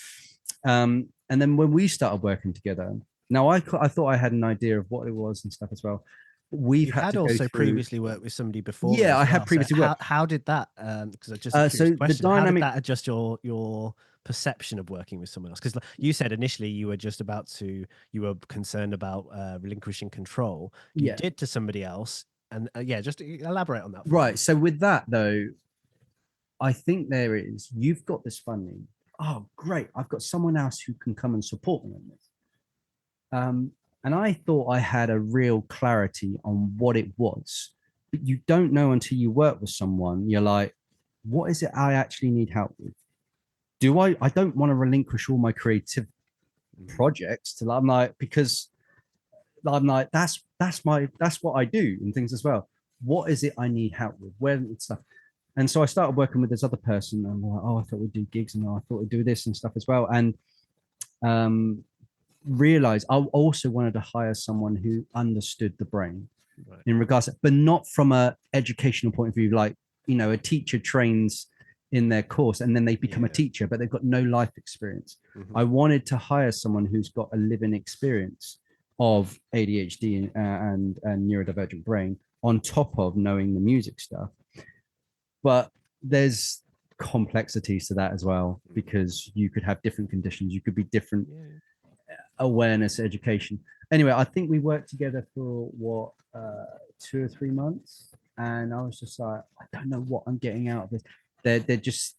And then when we started working together, now I thought I had an idea of what it was and stuff as well. We've had also previously worked with somebody before. Yeah, I had previously worked. How did that? Because just a curious question. How did that adjust your perception of working with someone else? Because you said initially you were concerned about relinquishing control. You did to somebody else, and just elaborate on that. Right. So with that though, I think you've got this funding. Oh, great! I've got someone else who can come and support me on this. And I thought I had a real clarity on what it was, but you don't know until you work with someone. You're like, what is it I actually need help with? I don't want to relinquish all my creative projects to, I'm like, because I'm like, that's what I do and things as well. What is it I need help with? Where it's stuff. And so I started working with this other person, and I'm like, oh, I thought we'd do gigs, and I thought we'd do this and stuff as well. And realized I also wanted to hire someone who understood the brain in regards to, but not from a educational point of view, like, you know, a teacher trains in their course and then they become a teacher, but they've got no life experience. I wanted to hire someone who's got a living experience of ADHD and neurodivergent brain on top of knowing the music stuff. But there's complexities to that as well, because you could have different conditions, you could be different awareness, education. Anyway, I think we worked together for 2 or 3 months, and I was just like, I don't know what I'm getting out of this. They're just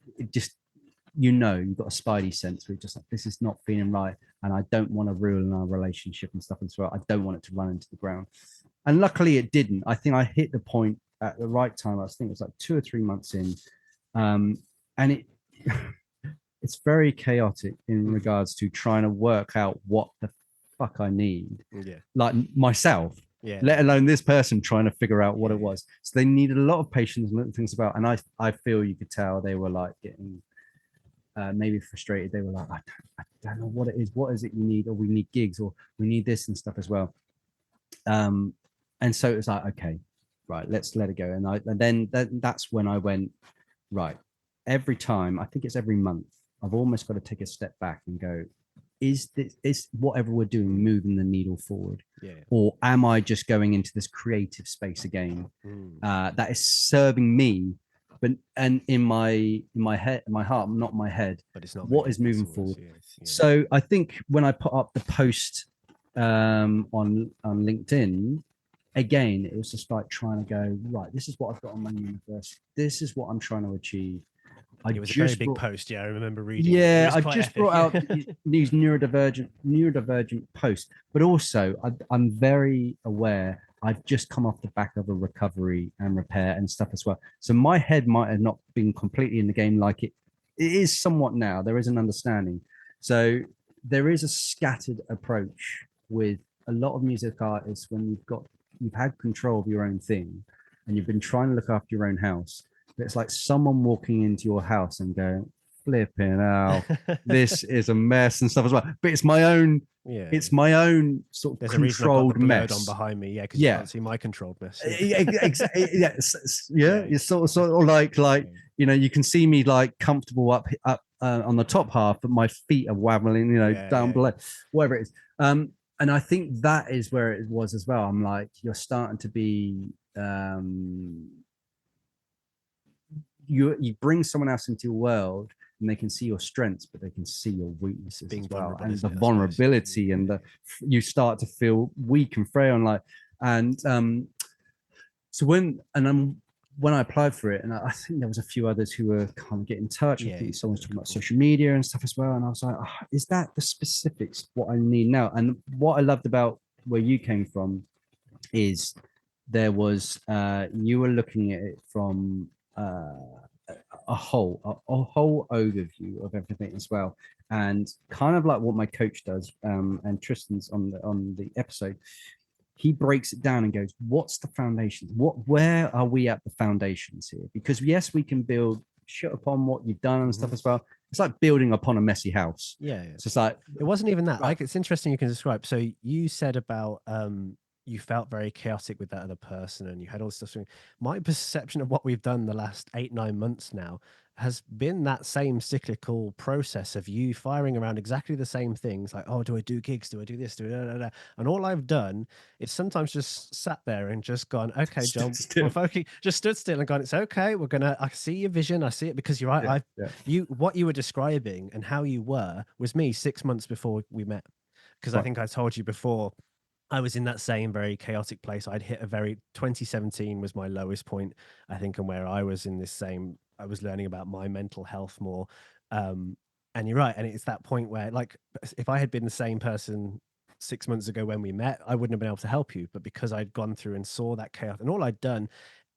you've got a spidey sense where you're just like, this is not feeling right, and I don't want to ruin our relationship and stuff as well. I don't want it to run into the ground. And luckily it didn't. I think I hit the point at the right time. I think it was like 2 or 3 months in, and it it's very chaotic in regards to trying to work out what the fuck I need. Like myself, let alone this person trying to figure out what it was. So they needed a lot of patience and little things about. And I feel you could tell they were like getting maybe frustrated. They were like, I don't know what it is. What is it you need? Or we need gigs, or we need this and stuff as well. And so it was like, okay, right, let's let it go. And then that's when I went, right, every time, I think it's every month, I've almost got to take a step back and go, is whatever we're doing moving the needle forward? Or am I just going into this creative space again that is serving me, but in my head, my heart, not my head, but it's not what is moving forward? So I think when I put up the post on LinkedIn, again, it was just like trying to go, right, this is what I've got on my universe, this is what I'm trying to achieve. It was a very big post. I remember reading. Yeah, I just brought out these neurodivergent posts, but also I'm very aware I've just come off the back of a recovery and repair and stuff as well. So my head might have not been completely in the game like it is somewhat now. There is an understanding. So there is a scattered approach with a lot of music artists when you've had control of your own thing and you've been trying to look after your own house. But it's like someone walking into your house and going, flipping out, this is a mess and stuff as well. But Yeah. it's my own sort of There's a reason I've got the controlled blurred on mess. behind me. Yeah, because you Yeah, can't see my controlled mess. exactly. Yeah, Yeah. it's sort of like you can see me like comfortable up on the top half, but my feet are wabbling, Yeah. down Yeah. below, whatever it is. And I think that is where it was as well. I'm like, you're starting to be you bring someone else into your world and they can see your strengths, but they can see your weaknesses Being as well, vulnerable, and the isn't it? I suppose. vulnerability and you start to feel weak and frail and like so when I applied for it, and I think there was a few others who were kind of getting in touch. I Yeah, think you said someone's there's a talking about couple. social media and stuff as well. And I was like, oh, is that the specifics what I need now? And what I loved about where you came from is there was you were looking at it from a whole overview of everything as well, and kind of like what my coach does, and Tristan's on the episode. He breaks it down and goes, what's the foundations? Where are we at the foundations here? Because yes, we can build shit upon what you've done and stuff as well. It's like building upon a messy house. Yeah. It's just like, It wasn't even that. right. Like, it's interesting you can describe. So you said about you felt very chaotic with that other person and you had all this stuff. My perception of what we've done the last 8, 9 months now has been that same cyclical process of you firing around exactly the same things, like, oh, do I do gigs? Do I do this? Do I da, da, da? And all I've done is sometimes just sat there and just gone, okay, John, we're focusing, just stood still and gone, it's okay. I see your vision. I see it, because you're right. What you were describing and how you were was me 6 months before we met. Because I think I told you before, I was in that same very chaotic place. I'd hit 2017 was my lowest point, I think, and where I was in this same, I was learning about my mental health more. And you're right. And it's that point where, like, if I had been the same person 6 months ago when we met, I wouldn't have been able to help you. But because I'd gone through and saw that chaos, and all I'd done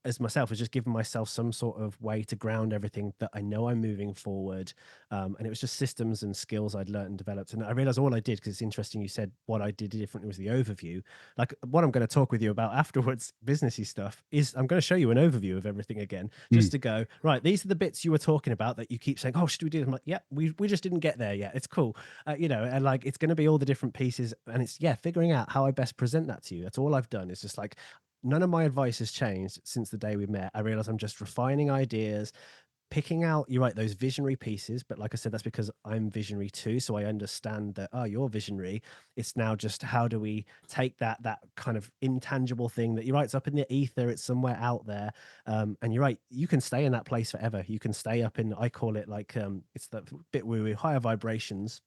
as myself was just giving myself some sort of way to ground everything, that I know I'm moving forward. And it was just systems and skills I'd learned and developed. And I realized all I did, because it's interesting you said what I did differently was the overview. Like, what I'm going to talk with you about afterwards, businessy stuff, is I'm going to show you an overview of everything again, just to go, right, these are the bits you were talking about that you keep saying, oh, should we do this? I'm like, yeah, we just didn't get there yet. It's cool. And like, it's going to be all the different pieces. And it's, figuring out how I best present that to you. That's all I've done. It's just like, none of my advice has changed since the day we met. I realize I'm just refining ideas, picking out, you're right, those visionary pieces. But like I said, that's because I'm visionary too. So I understand that, oh, you're visionary. It's now just, how do we take that kind of intangible thing that, you're right, it's up in the ether, it's somewhere out there. And you're right, you can stay in that place forever. You can stay up in, I call it like, it's the bit where we're higher vibrations,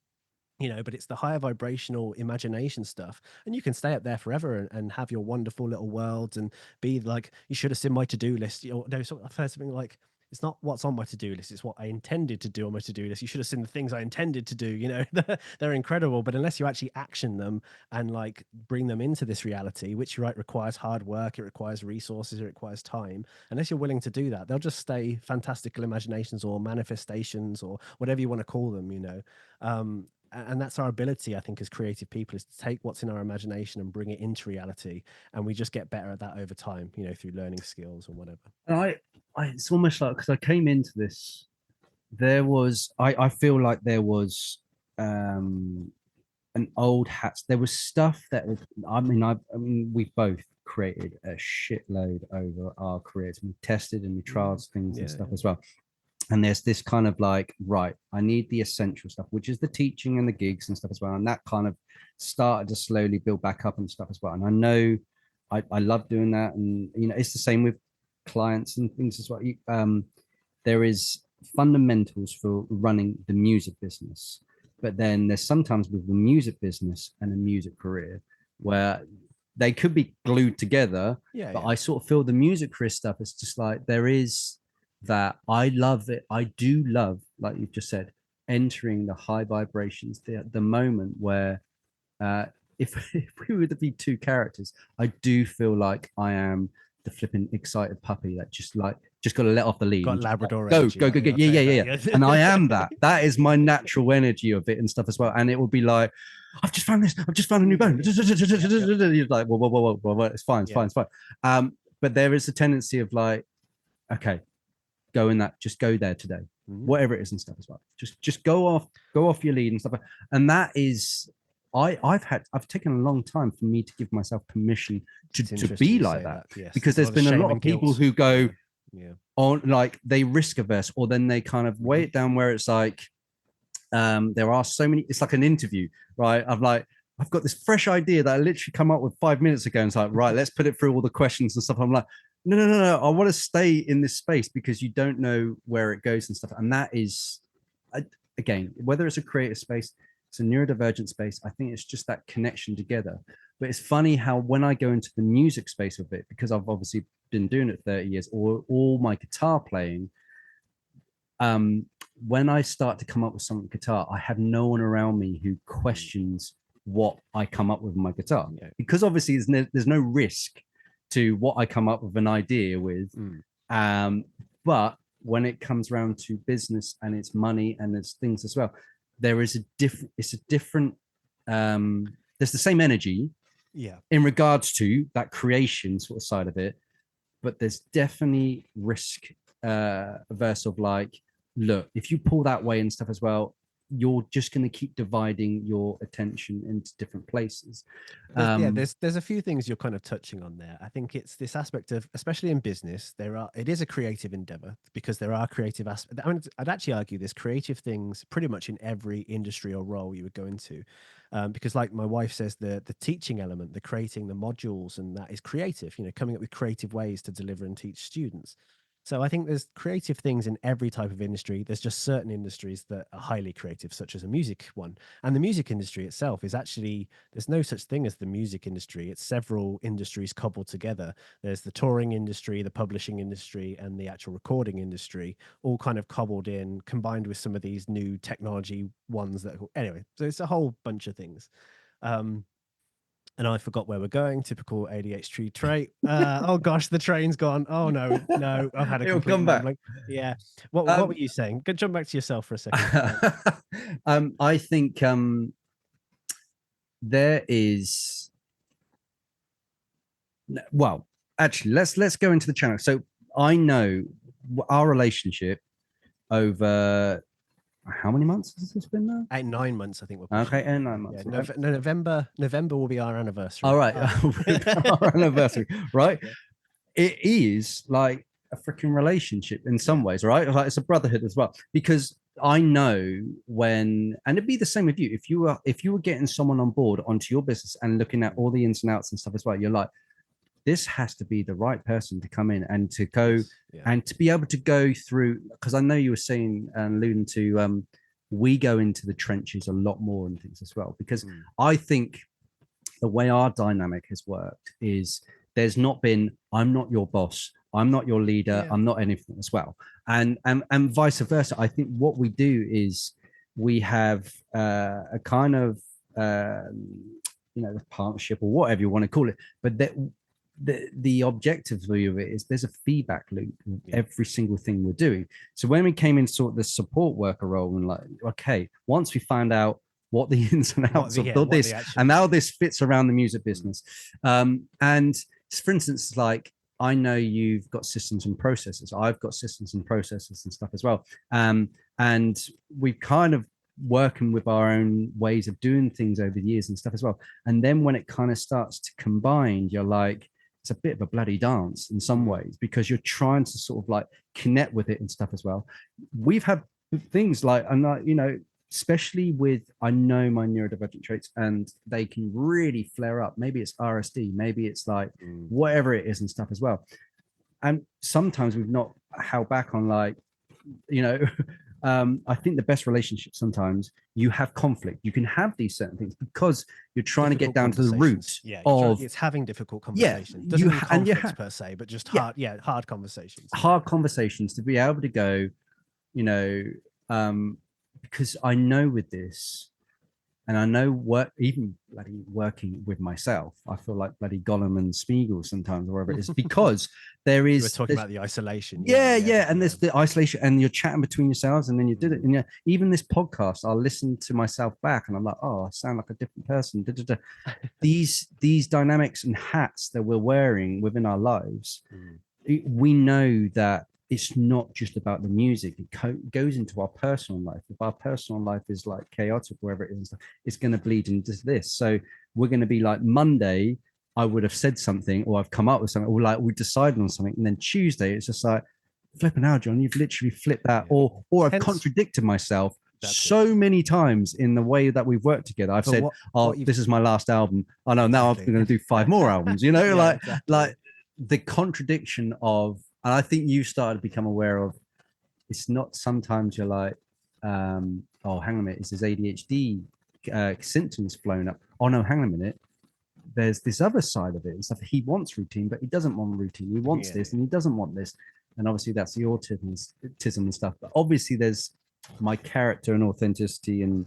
but it's the higher vibrational imagination stuff, and you can stay up there forever and have your wonderful little worlds and be like, you should have seen my to-do list. I've heard something like, it's not what's on my to-do list, it's what I intended to do on my to-do list. You should have seen the things I intended to do. They're incredible, but unless you actually action them and like bring them into this reality, which, you're right, requires hard work, it requires resources, it requires time. Unless you're willing to do that, they'll just stay fantastical imaginations or manifestations or whatever you want to call them. And that's our ability, I think, as creative people, is to take what's in our imagination and bring it into reality. And we just get better at that over time, through learning skills or whatever. And it's almost like, because I came into this, I feel like there was an old hats. There was stuff that was, I mean, we've both created a shitload over our careers. We tested and we tried things and stuff as well. And there's this kind of like, right, I need the essential stuff, which is the teaching and the gigs and stuff as well. And that kind of started to slowly build back up and stuff as well. And I know I love doing that. And, it's the same with clients and things as well. There is fundamentals for running the music business. But then there's sometimes with the music business and a music career where they could be glued together. But I sort of feel the music career stuff is just like, there is that I love it. I do love, like you've just said, entering the high vibrations, the moment where if we were to be two characters, I do feel like I am the flipping excited puppy that just got to let off the lead Got and just Labrador go, energy. go, go, go, yeah. And I am that. That is my natural energy of it and stuff as well. And it will be like, I've just found this. I've just found a new bone. You're like, whoa, it's fine, it's fine, it's fine. But there is a tendency of like, okay, go in that, just go there today, whatever it is and stuff as well. Just go off your lead and stuff. And that is, I've taken a long time for me to give myself permission to be like that. Yes. Because there's been a lot of people who go on, like they risk averse, or then they kind of weigh it down where it's like, there are so many, it's like an interview, right? I've got this fresh idea that I literally come up with 5 minutes ago, and it's like, right, let's put it through all the questions and stuff. I'm like, no, I want to stay in this space because you don't know where it goes and stuff. And that is, again, whether it's a creative space, it's a neurodivergent space, I think it's just that connection together. But it's funny how when I go into the music space of it, because I've obviously been doing it 30 years, or all my guitar playing, when I start to come up with something guitar, I have no one around me who questions what I come up with in my guitar, because obviously there's no risk to what I come up with an idea with. But when it comes around to business and it's money and there's things as well, there is it's a different, there's the same energy in regards to that creation sort of side of it, but there's definitely risk averse of like, look, if you pull that way and stuff as well, you're just going to keep dividing your attention into different places. There's a few things you're kind of touching on there. I think it's this aspect of, especially in business, it is a creative endeavor because there are creative aspects. I mean, I'd actually argue there's creative things pretty much in every industry or role you would go into, because like my wife says, the teaching element, the creating the modules, and that is creative, coming up with creative ways to deliver and teach students. So I think there's creative things in every type of industry. There's just certain industries that are highly creative, such as a music one. And the music industry itself is actually, there's no such thing as the music industry. It's several industries cobbled together. There's the touring industry, the publishing industry, and the actual recording industry, all kind of cobbled in, combined with some of these new technology ones anyway, so it's a whole bunch of things. And I forgot where we're going. Typical ADHD trait. Oh gosh, the train's gone. Oh no, I've had a complete rambling. Yeah. What were you saying? Go jump back to yourself for a second. I think there is. Well, actually, let's go into the channel. So I know our relationship over. How many months has this been now? 9 months, I think. Okay, 9 months. Yeah, right? November will be our anniversary. All right, our anniversary, right? Yeah. It is like a freaking relationship in some ways, right? Like it's a brotherhood as well, because I know when, and it'd be the same with you. If you were getting someone on board onto your business and looking at all the ins and outs and stuff as well, you're like, this has to be the right person to come in and to go and to be able to go through, because I know you were saying and alluding to, we go into the trenches a lot more and things as well, because I think the way our dynamic has worked is there's not been, I'm not your boss, I'm not your leader, I'm not anything as well. And vice versa. I think what we do is we have a kind of, partnership or whatever you want to call it, but that the objective of it is there's a feedback loop in every single thing we're doing. So when we came in sort of the support worker role, and like, okay, once we found out what the ins and outs of this and how this fits around the music business, and for instance, like I know you've got systems and processes, I've got systems and processes and stuff as well, and we've kind of working with our own ways of doing things over the years and stuff as well. And then when it kind of starts to combine, you're like, it's a bit of a bloody dance in some ways, because you're trying to sort of like connect with it and stuff as well. We've had things like, and especially with, I know my neurodivergent traits, and they can really flare up. Maybe it's RSD, maybe it's like whatever it is and stuff as well. And sometimes we've not held back on like, I think the best relationship, sometimes you have conflict. You can have these certain things because you're trying to get down to the root of it's having difficult conversations. Doesn't mean conflict per se, but just hard conversations. Hard conversations to be able to go, because I know with this, And I know work, even bloody working with myself, I feel like bloody Gollum and Smeagol sometimes, or whatever it is, because You were talking there's, about the isolation. Yeah, yeah, yeah, yeah, and definitely. there's the isolation, and you're chatting between yourselves, and then you did it, Mm, and yeah, even this podcast, I'll listen to myself back, and I'm like, oh, I sound like a different person. Da, da, da. These dynamics and hats that we're wearing within our lives, mm. we know that it's not just about the music. It goes into our personal life. If our personal life is like chaotic, wherever it is, it's going to bleed into this. So we're going to be like Monday, I would have said something, or I've come up with something, or like we decided on something, and then Tuesday it's just like flipping out, John. You've literally flipped that, Yeah. or I've Hence, contradicted myself that's it. so many times in the way that we've worked together. I've But said, what "Oh, you've this is my last album." I know now I'm exactly. going to do 5 more albums. You know, Yeah, like exactly. the contradiction of, and I think you started to become aware of. It's not sometimes you're like, oh, hang on a minute, is his ADHD symptoms flown up? Oh no, hang on a minute. There's this other side of it. And stuff. He wants routine, but he doesn't want routine. He wants Yeah, this, and he doesn't want this. And obviously, that's the autism and stuff. But obviously, there's my character and authenticity and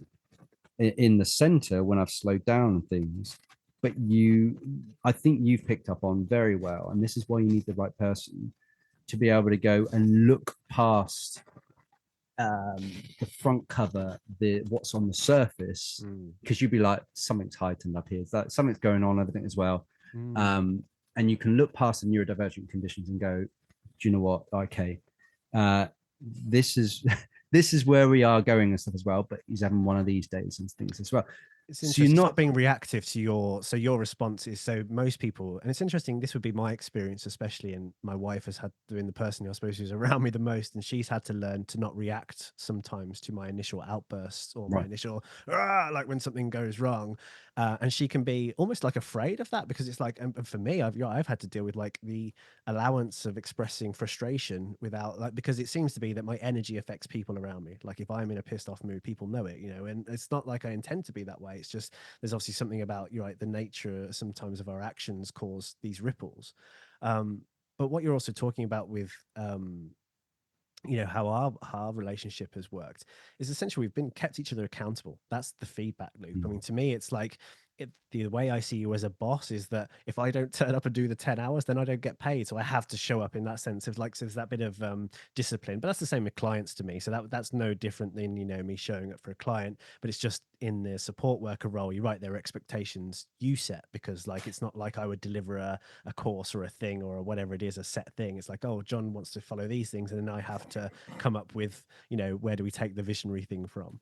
in the center when I've slowed down things. But I think you've picked up on very well, and this is why you need the right person to be able to go and look past the front cover, the what's on the surface, mm, because you'd be like, something's heightened up here, that something's going on, everything as well. mm. Um, and you can look past the neurodivergent conditions and go, do you know what? Okay, uh, this is this is where we are going and stuff as well. But he's having one of these days and things as well. It's So you're interesting. Stop not, being reactive to your response is so most people, and it's interesting. This would be my experience, especially, and my wife has had been the person who I suppose who's around me the most, and she's had to learn to not react sometimes to my initial outbursts or my right. initial like when something goes wrong, and she can be almost like afraid of that because it's like, and for me, I've had to deal with like the allowance of expressing frustration without like because it seems to be that my energy affects people around me. Like if I'm in a pissed off mood, people know it, and it's not like I intend to be that way. It's just there's obviously something about you're right, the nature sometimes of our actions cause these ripples. But what you're also talking about with how our relationship has worked is essentially we've been kept each other accountable. That's the feedback loop. I Mm. mean, to me it's like the way I see you as a boss is that if I don't turn up and do the 10 hours then I don't get paid, so I have to show up in that sense of like, so there's that bit of discipline. But that's the same with clients to me, so that's no different than me showing up for a client, but it's just in the support worker role. You're right, there are expectations you set because like it's not like I would deliver a course or a thing or whatever it is, a set thing. It's like, oh, John wants to follow these things, and then I have to come up with, where do we take the visionary thing from?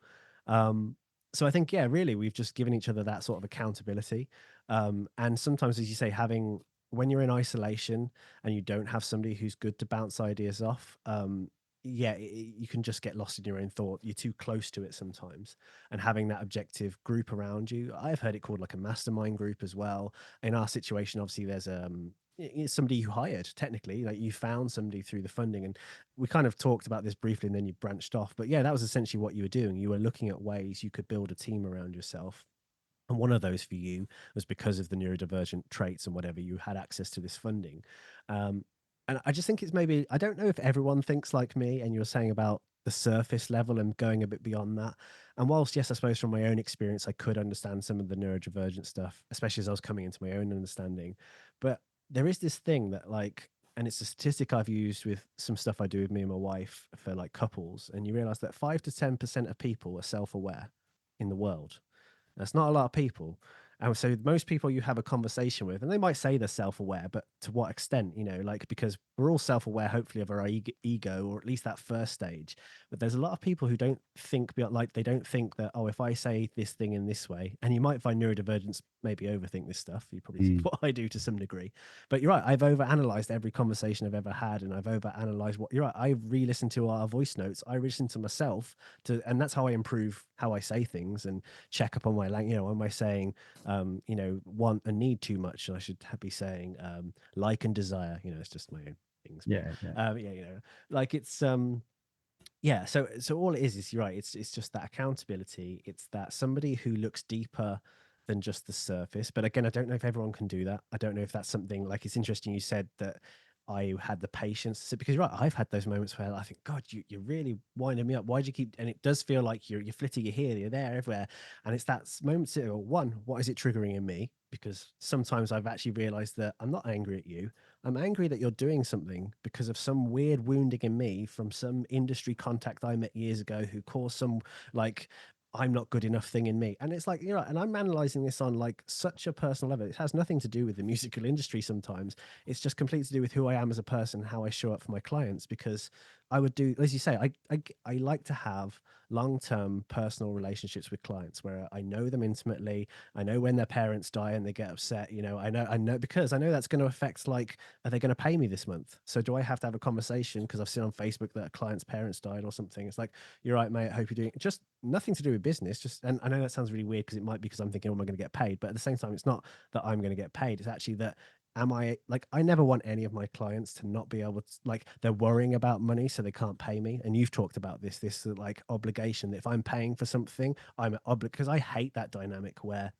So I think, yeah, really, we've just given each other that sort of accountability. And sometimes, as you say, having when you're in isolation and you don't have somebody who's good to bounce ideas off, yeah, you can just get lost in your own thought. You're too close to it sometimes. And having that objective group around you, I've heard it called like a mastermind group as well. In our situation, obviously, there's somebody you hired technically, like you found somebody through the funding, and we kind of talked about this briefly and then you branched off, but yeah, that was essentially what you were doing. You were looking at ways you could build a team around yourself, and one of those for you was because of the neurodivergent traits and whatever, you had access to this funding. Um, and I just think it's maybe, I don't know if everyone thinks like me, and you're saying about the surface level and going a bit beyond that. And whilst, yes, I suppose from my own experience, I could understand some of the neurodivergent stuff, especially as I was coming into my own understanding. But there is this thing that, like, and it's a statistic I've used with some stuff I do with me and my wife for like couples. And you realize that 5 to 10% of people are self aware in the world. That's not a lot of people. And so most people you have a conversation with, and they might say they're self-aware, but to what extent, like because we're all self-aware, hopefully, of our ego, or at least that first stage. But there's a lot of people who don't think like they don't think that, oh, if I say this thing in this way, and you might find neurodivergence maybe overthink this stuff. You probably see Mm. what I do to some degree. But you're right, I've overanalyzed every conversation I've ever had, and I've overanalyzed what you're right. I re-listened to our voice notes, I listen to myself and that's how I improve how I say things and check up on my language. Am I saying want and need too much? And I should be saying like and desire. It's just my own things, but Yeah, yeah. yeah, like it's yeah. So all it is you're right. It's just that accountability. It's that somebody who looks deeper than just the surface. But again, I don't know if everyone can do that. I don't know if that's something like, it's interesting you said that I had the patience to sit, because you're right, I've had those moments where I think, God, you're really winding me up. Why do you keep? And it does feel like you're flitting, you're here, you're there, everywhere. And it's that moment to go, one, what is it triggering in me? Because sometimes I've actually realized that I'm not angry at you. I'm angry that you're doing something because of some weird wounding in me from some industry contact I met years ago who caused some, like, I'm not good enough thing in me. And it's like, you know, and I'm analyzing this on like such a personal level. It has nothing to do with the musical industry sometimes. It's just completely to do with who I am as a person, how I show up for my clients. Because I would do, as you say, I like to have long-term personal relationships with clients where I know them intimately. I know when their parents die and they get upset, you know, I know because I know that's going to affect, like, are they going to pay me this month? So do I have to have a conversation because I've seen on Facebook that a client's parents died or something? It's like, you're right, mate. I hope you're doing just nothing to do with business. Just, and I know that sounds really weird because it might be because I'm thinking, oh, am I going to get paid? But at the same time, it's not that I'm going to get paid. It's actually that, am I, like, I never want any of my clients to not be able to, like, they're worrying about money so they can't pay me. And you've talked about this like obligation that if I'm paying for something, I'm because I hate that dynamic where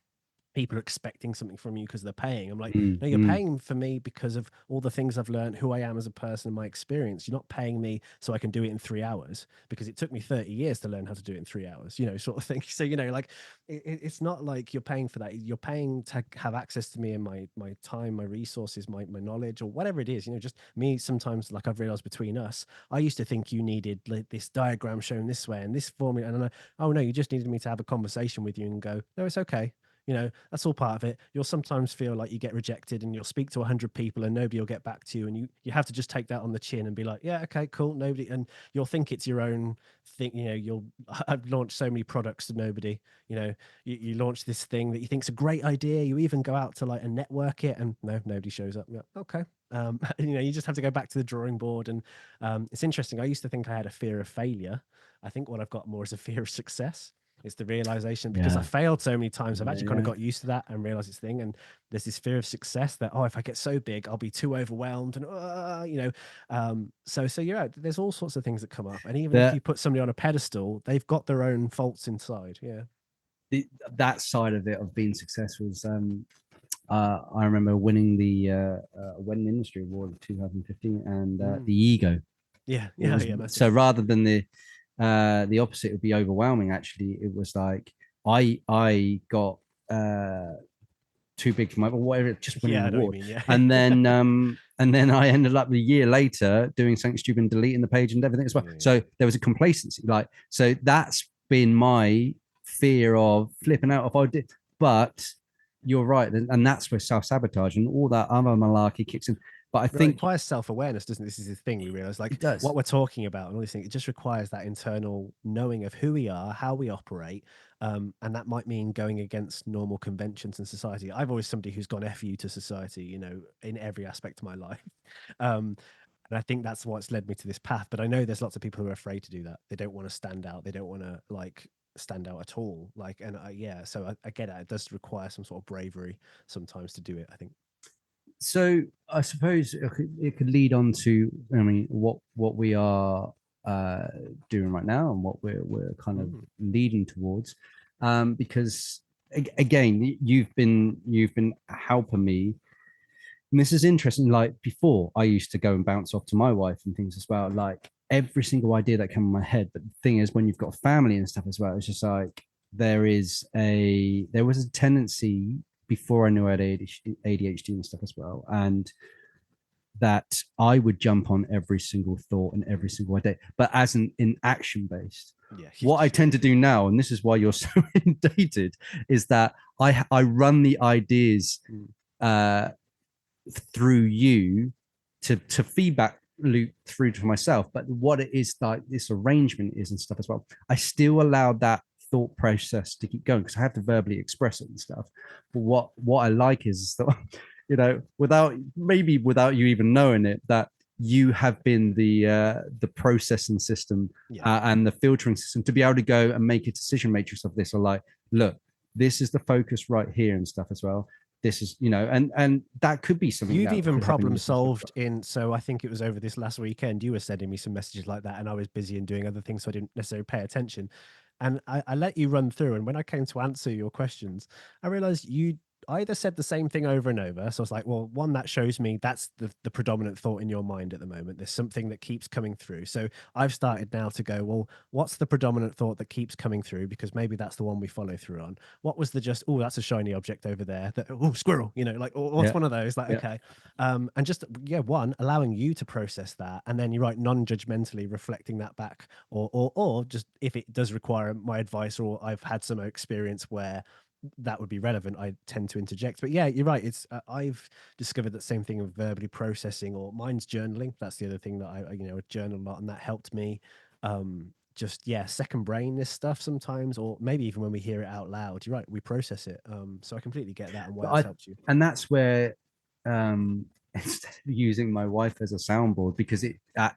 people are expecting something from you because they're paying. I'm like, Mm, no, you're mm. paying for me because of all the things I've learned, who I am as a person, and my experience. You're not paying me so I can do it in 3 hours, because it took me 30 years to learn how to do it in 3 hours, you know, sort of thing. So, you know, like, it's not like you're paying for that. You're paying to have access to me and my time, my resources, my knowledge, or whatever it is. You know, just me. Sometimes, like, I've realized between us, I used to think you needed, like, this diagram shown this way and this formula, and then oh no, you just needed me to have a conversation with you and go, no, it's okay. You know, that's all part of it. You'll sometimes feel like you get rejected and you'll speak to 100 people and nobody will get back to you. And you have to just take that on the chin and be like, yeah, okay, cool. Nobody, and you'll think it's your own thing. You know, I've launched so many products to nobody. You know, you launch this thing that you think's a great idea. You even go out to, like, a network it, and no, nobody shows up. Yeah, okay. You know, you just have to go back to the drawing board. And it's interesting. I used to think I had a fear of failure. I think what I've got more is a fear of success. It's the realization, because I Yeah, failed so many times, I've yeah, actually kind of yeah. got used to that and realized this thing. And there's this fear of success that, oh, if I get so big, I'll be too overwhelmed, and you know, so you're right. There's all sorts of things that come up, and even if The, you put somebody on a pedestal, they've got their own faults inside. Yeah. the that side of it of being successful is I remember winning the Wedding Industry Award of 2015, and Mm. the ego. Yeah. It Yeah. was Yeah. Massive. so rather than the opposite would be overwhelming. Actually, it was like I got too big for my whatever, just winning Yeah. an I know what you award, mean. Yeah. and then I ended up a year later doing something stupid and deleting the page and everything as well. Yeah. So there was a complacency, like, so that's been my fear of flipping out if I did, but you're right, and that's where self sabotage and all that other malarkey kicks in. But I Well, it think requires self-awareness, doesn't it? This is the thing we realize, like, it does. what we're talking about and all these things, it just requires that internal knowing of who we are, how we operate. And that might mean going against normal conventions in society. I've always somebody who's gone F you to society, you know, in every aspect of my life. Um, and I think that's what's led me to this path. But I know there's lots of people who are afraid to do that. They don't want to stand out. They don't want to, like, stand out at all. Like, and yeah, so I get it. It does require some sort of bravery sometimes to do it, I think. So I suppose it could lead on to, I mean, what we are uh, doing right now and what we're kind of Mm. leading towards, because again, you've been helping me, and this is interesting. Like before, I used to go and bounce off to my wife and things as well, like every single idea that came in my head. But the thing is, when you've got a family and stuff as well, it's just like there was a tendency before I knew I had ADHD and stuff as well, and that I would jump on every single thought and every Mm. single idea, but as an in action based. Yeah. What I tend to do now, and this is why you're so inundated, is that I run the ideas Mm. uh, through you to feedback loop through to myself. But what it is, like this arrangement is and stuff as well, I still allow that thought process to keep going because I have to verbally express it and stuff. But what I like is that without you even knowing it, that you have been the processing system Yeah. and the filtering system to be able to go and make a decision matrix of this, or like, look, this is the focus right here and stuff as well. This is, and that could be something You've that even could happen in problem your business. solved in, so I think it was over this last weekend, you were sending me some messages like that, and I was busy and doing other things, so I didn't necessarily pay attention. And I let you run through, and when I came to answer your questions, I realized you either said the same thing over and over. So I was like, well, one, that shows me that's the predominant thought in your mind at the moment. There's something that keeps coming through. So I've started now to go, well, what's the predominant thought that keeps coming through? Because maybe that's the one we follow through on. What was the just, oh, that's a shiny object over there. That, oh, squirrel, like, or what's Yeah. one of those? Like, Yeah. okay. And just, yeah, one, allowing you to process that. And then you're right, non-judgmentally reflecting that back, or just if it does require my advice, or I've had some experience where that would be relevant, I tend to interject. But yeah, you're right. It's I've discovered that same thing of verbally processing, or mine's journaling. That's the other thing that I journal a lot, and that helped me. Just yeah, second brain this stuff sometimes, or maybe even when we hear it out loud. You're right, we process it. So I completely get that and why that's helped you. And that's where instead of using my wife as a soundboard, because That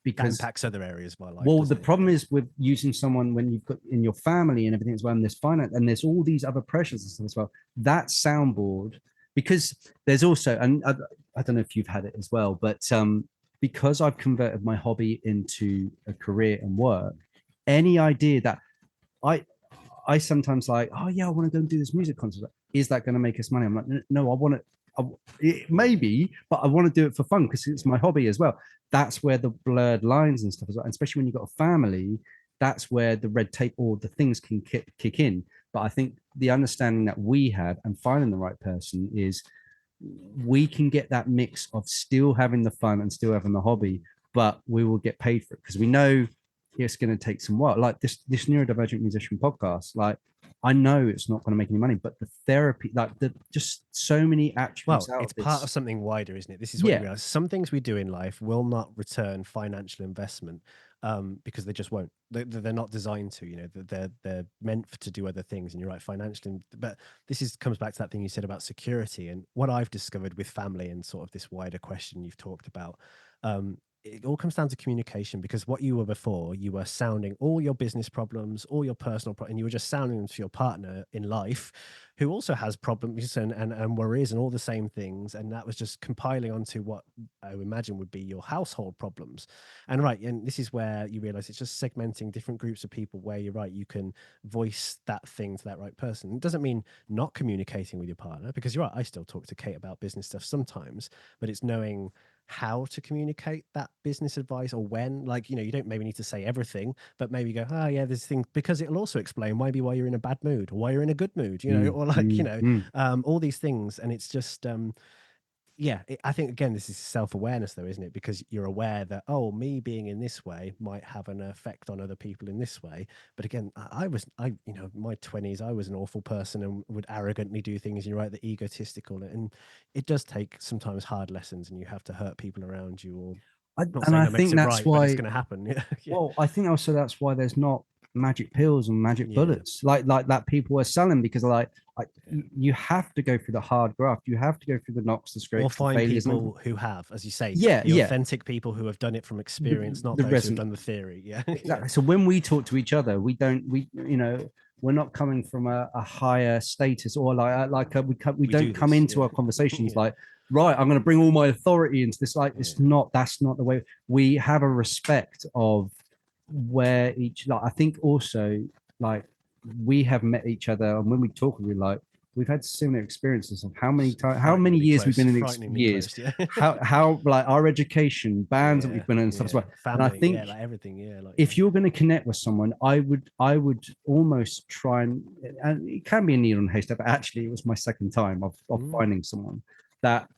because impacts other areas of my life. well, the Doesn't it? problem is with using someone when you've got in your family and everything as well, and there's finance and there's all these other pressures and stuff as well. That soundboard, because there's also, and I don't know if you've had it as well, but because I've converted my hobby into a career and work, any idea that I I sometimes like, oh yeah, I want to go and do this music concert. Is that going to make us money? I'm like, no, I want to. Maybe, but I want to do it for fun because it's my hobby as well. That's where the blurred lines and stuff as well. And especially when you've got a family, that's where the red tape or the things can kick in. But I think the understanding that we have and finding the right person is we can get that mix of still having the fun and still having the hobby, but we will get paid for it because we know it's going to take some work. Like this neurodivergent musician podcast, like I know it's not going to make any money, but the therapy, like the just so many attributes Well, out it's of part of this. something wider, isn't it? This is what you Yeah, realize. Some things we do in life will not return financial investment because they just won't. They're not designed to. They're meant to do other things. And you're right, financially. But this comes back to that thing you said about security and what I've discovered with family and sort of this wider question you've talked about. It all comes down to communication because what you were before, you were sounding all your business problems, all your personal problems, and you were just sounding them to your partner in life who also has problems and worries and all the same things. And that was just compiling onto what I would imagine would be your household problems. And right, and this is where you realize it's just segmenting different groups of people where you're right, you can voice that thing to that right person. It doesn't mean not communicating with your partner because you're right, I still talk to Kate about business stuff sometimes, but it's knowing how to communicate that business advice or when, like, you don't maybe need to say everything, but maybe go, oh yeah, this thing, because it'll also explain maybe why you're in a bad mood or why you're in a good mood, or like, all these things. And it's just, yeah, I think again, this is self-awareness though, isn't it? Because you're aware that, oh, me being in this way might have an effect on other people in this way. But again, my 20s, I was an awful person and would arrogantly do things. You're right, the egotistical, and it does take sometimes hard lessons, and you have to hurt people around you, or not and saying I that makes think it that's right, but it's why. going to happen. Yeah, yeah, Well, I think also that's why there's not magic pills and magic yeah, bullets like that people are selling because like yeah. you have to go through the hard graft. You have to go through the knocks, the Or scrapes, the find failures, and people who have, as you say, yeah, the yeah, authentic people who have done it from experience, not the those who have resin done the theory. Yeah, yeah, exactly. So when we talk to each other, we're not coming from a higher status or we we do don't come this. into Yeah, our conversations yeah, like right. I'm going to bring all my authority into this. Like yeah. that's not the way we have a respect of where each like I think also like we have met each other and when we talk we're like we've had similar experiences of how many Frighteningly years we've close, been in frighteningly years close. Yeah, how like our education bands that yeah, we've been in and stuff as yeah. well. And I Family, yeah, think like everything. Yeah, like yeah, if you're going to connect with someone, I would almost try and it can be a needle in a haystack, but actually it was my second time of mm, finding someone that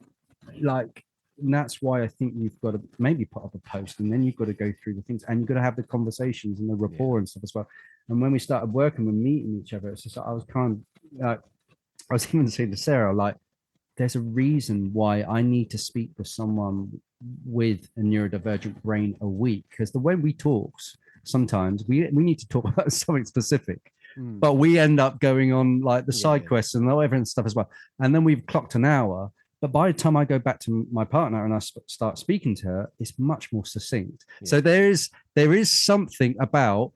like and that's why I think you've got to maybe put up a post and then you've got to go through the things and you've got to have the conversations and the yeah, rapport and stuff as well. And when we started working and meeting each other, it's just like, I was kind of I was even saying to Sarah, like, there's a reason why I need to speak with someone with a neurodivergent brain a week because the way we talk, sometimes we need to talk about something specific, mm, but we end up going on like the yeah, side yeah, quests and all everything stuff as well. And then we've clocked an hour. But by the time I go back to my partner and I start speaking to her, it's much more succinct. yeah. So there is something about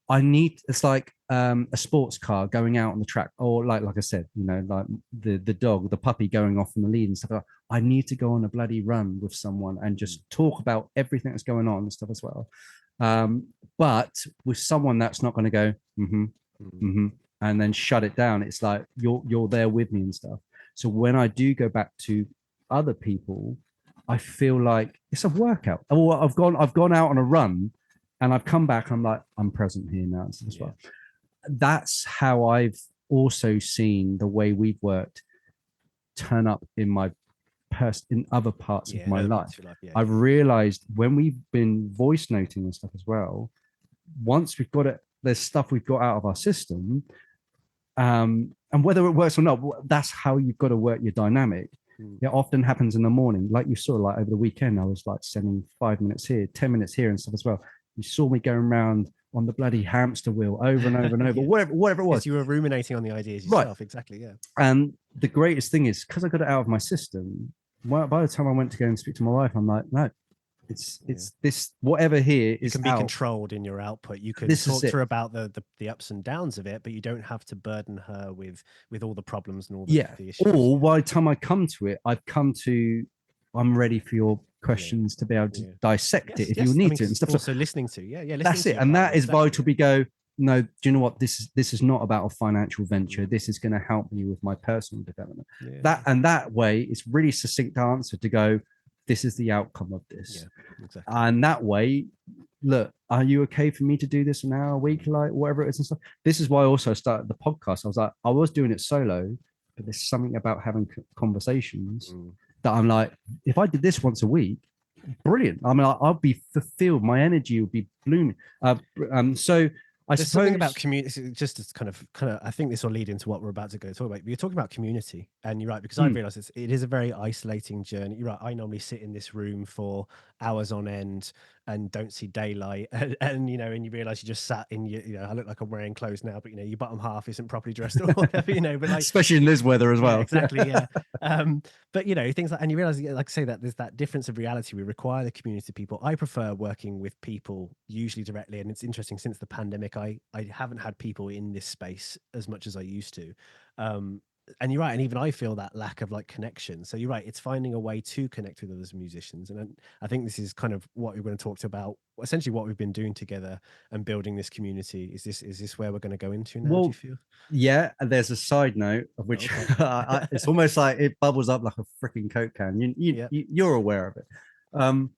it's like a sports car going out on the track, or like I said, like the dog, the puppy going off on the lead and stuff like that. I need to go on a bloody run with someone and Mm, just talk about everything that's going on and stuff as well. But with someone that's not going to go, mm-hmm, mm. mm-hmm, and then shut it down. It's like you're there with me and stuff. So when I do go back to other people, I feel like it's a workout. Oh, I've gone out on a run, and I've come back. I'm like, I'm present here now. As well. That's how I've also seen the way we've worked turn up in my in other parts of my life. I've realized when we've been voice noting and stuff as well, once we've got it, there's stuff we've got out of our system, and whether it works or not, that's how you've got to work your dynamic. It often happens in the morning, like you saw, like over the weekend, I was like sending 5 minutes here, 10 minutes here and stuff as well. You saw me going around on the bloody hamster wheel over and over and over, whatever it was. You were ruminating on the ideas yourself, right? Exactly, yeah. And the greatest thing is, because I got it out of my system, by the time I went to go and speak to my wife, I'm like, no, it's this, whatever here is, you can be controlled in your output. You can talk to her about the ups and downs of it, but you don't have to burden her with all the problems and all the issues. Or by the time I come to it, I'm ready for your questions to be able to dissect it if you need to and stuff. Also listening to, that's it. And that is vital. We go, no, do you know what? This is not about a financial venture. This is going to help me with my personal development. That way, it's really succinct answer to go, this is the outcome of this. Exactly. And that way, look, are you okay for me to do this an hour a week, like whatever it is and stuff? This is why I also started the podcast. I was doing it solo, but there's something about having conversations that I'm like, if I did this once a week, brilliant. I mean, I'll be fulfilled. My energy will be blooming. So there's something about community, just as kind of, I think this will lead into what we're about to go talk about. You're talking about community, and you're right, because I realize it is a very isolating journey. You're right. I normally sit in this room for hours on end and don't see daylight, and you realize you just sat in I look like I'm wearing clothes now, but your bottom half isn't properly dressed or whatever, but like, especially in this weather as well. Exactly. Yeah. But things like, and you realize, like I say, that there's that difference of reality. We require the community of people. I prefer working with people usually directly, and it's interesting, since the pandemic, I haven't had people in this space as much as I used to. And you're right, and even I feel that lack of like connection. So you're right, it's finding a way to connect with others musicians, and I think this is kind of what we're going to talk about, essentially what we've been doing together and building this community. Is this where we're going to go into now? Do you feel? Yeah, and there's a side note of which it's almost like it bubbles up like a freaking Coke can. You're aware of it.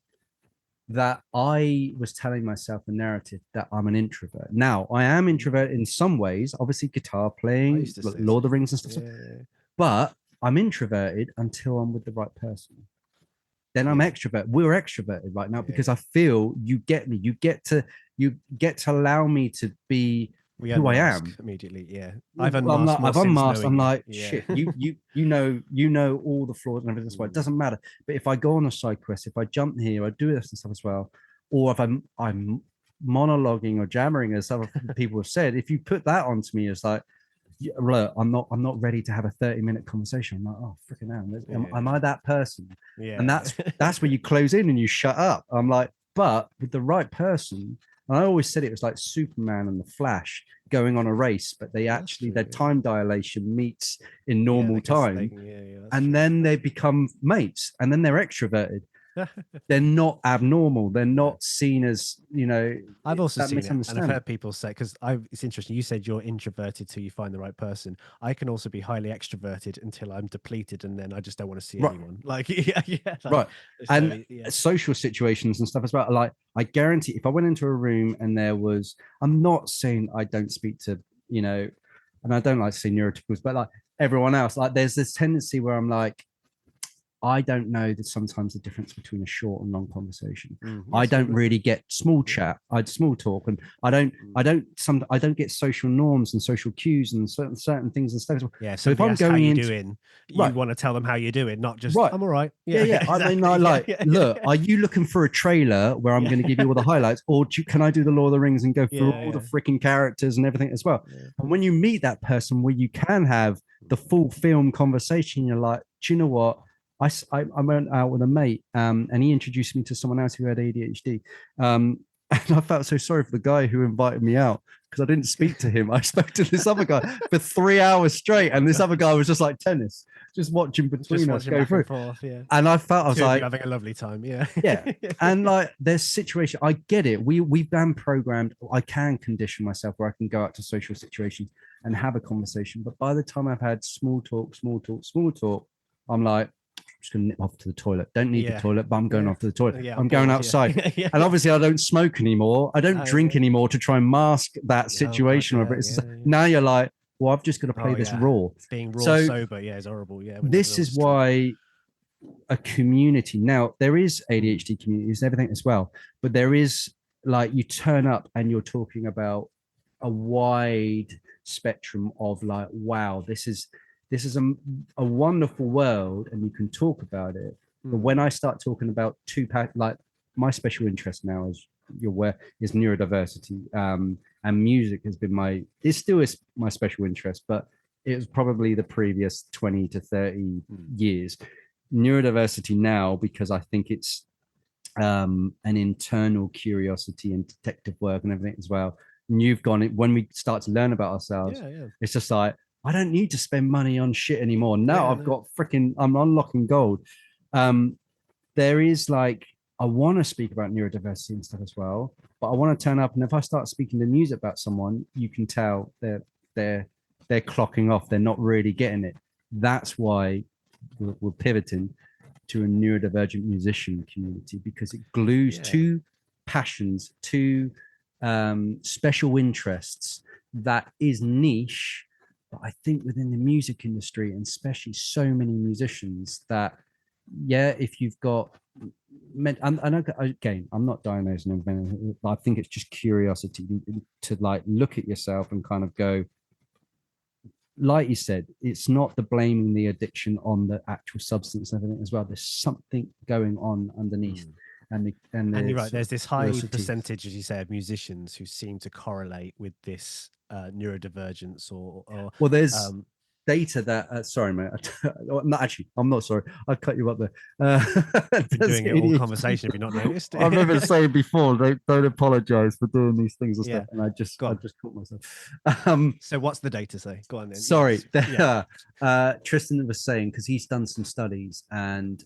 That I was telling myself a narrative that I'm an introvert. Now, I am introvert in some ways, obviously guitar playing, Lord of the Rings and stuff. But I'm introverted until I'm with the right person. Then I'm extrovert. We're extroverted right now because I feel you get me. You get to allow me to be who I am immediately. I've unmasked. I'm like, shit, you know all the flaws and everything. It doesn't matter. But if I go on a side quest, if I jump here, I do this and stuff as well, or if I'm monologuing or jammering, as other people have said, if you put that onto me, it's like, look, I'm not ready to have a 30-minute conversation. I'm like, oh freaking hell, am I that person? And that's where you close in and you shut up. I'm like, but with the right person. And I always said it was like Superman and the Flash going on a race, but their time dilation meets in normal time. And then they become mates, and then they're extroverted. They're not abnormal. They're not seen as, I've also seen it, and I've heard people say, because it's interesting, you said you're introverted till you find the right person. I can also be highly extroverted until I'm depleted, and then I just don't want to see anyone. Like, right. And social situations and stuff as well. Like, I guarantee if I went into a room and I'm not saying I don't speak to, and I don't like to say neurotypicals, but like everyone else, like there's this tendency where I'm like, I don't know that sometimes the difference between a short and long conversation. I don't really get small chat. Small talk, and I don't get social norms and social cues and certain things and stuff. Yeah. So if I'm going in, you want to tell them how you're doing, not just I'm all right. Yeah. Exactly. I mean, look, are you looking for a trailer where I'm going to give you all the highlights, or can I do the Lord of the Rings and go through all the freaking characters and everything as well? And when you meet that person where you can have the full film conversation, you're like, do you know what? I went out with a mate, and he introduced me to someone else who had ADHD. And I felt so sorry for the guy who invited me out because I didn't speak to him. I spoke to this other guy for 3 hours straight, and this other guy was just like tennis, just watching between us go through. And I felt I was like having a lovely time. Yeah. And like there's situation. I get it. We've been programmed. I can condition myself where I can go out to social situations and have a conversation. But by the time I've had small talk, I'm like, I'm just going to nip off to the toilet. Don't need the Yeah. toilet, but I'm going Yeah. off to the toilet. Yeah. I'm I'm going bored. Yeah. outside. Yeah. And obviously, I don't smoke anymore. I don't drink Yeah. anymore to try and mask that Oh God. situation. Yeah. It's just, Yeah. Yeah. now you're like, well, I've just got to play Oh this yeah. raw. Being raw So sober, yeah, is horrible. Yeah, when this everyone's is asleep. why a community now, there is ADHD communities and everything as well, but there is, like, you turn up and you're talking about a wide spectrum of, like, wow, this is a wonderful world and you can talk about it. But when I start talking about like, my special interest now, as you're aware, is neurodiversity, and music has been it still is my special interest, but it was probably the previous 20 to 30 years. Neurodiversity now, because I think it's an internal curiosity and detective work and everything as well. And you've gone, when we start to learn about ourselves, Yeah. Yeah. it's just like, I don't need to spend money on shit anymore. Now Yeah. I've No. got I'm unlocking gold. Um, there is, like, I want to speak about neurodiversity and stuff as well, but I want to turn up, and if I start speaking to music about someone, you can tell they're they're clocking off. They're not really getting it. That's why we're pivoting to a neurodivergent musician community, because it glues Yeah. two passions, two special interests that is niche. But I think within the music industry, and especially so many musicians, that, yeah, if you've got, and again, I'm not diagnosing anything. I think it's just curiosity to, like, look at yourself and kind of go, like you said, it's not the blaming the addiction on the actual substance and everything as well. There's something going on underneath, And the you're right. There's this high curiosity. percentage, as you say, of musicians who seem to correlate with this neurodivergence or Well, there's um, data that, sorry, mate. Not actually. I'm not sorry. I cut you up there. you've been There's doing it all ADHD. conversation. Have you not noticed? I've never said before. They don't apologize for doing these things and Yeah. stuff, and I just Go on. caught myself. So what's the data say? Go on then. Sorry, Yes. Yeah. Tristan was saying, because he's done some studies, and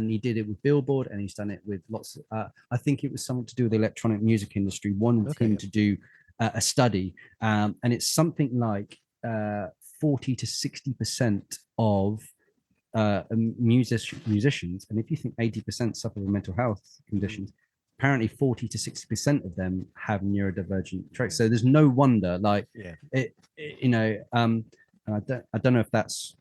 he did it with Billboard, and he's done it with lots of, I think it was something to do with the electronic music industry, wanted Okay. him Yeah. to do a study, and it's something like 40 to 60% of musicians, and if you think 80% suffer from mental health conditions, apparently 40 to 60% of them have neurodivergent traits. So there's no wonder, like, Yeah. and I don't know if that's,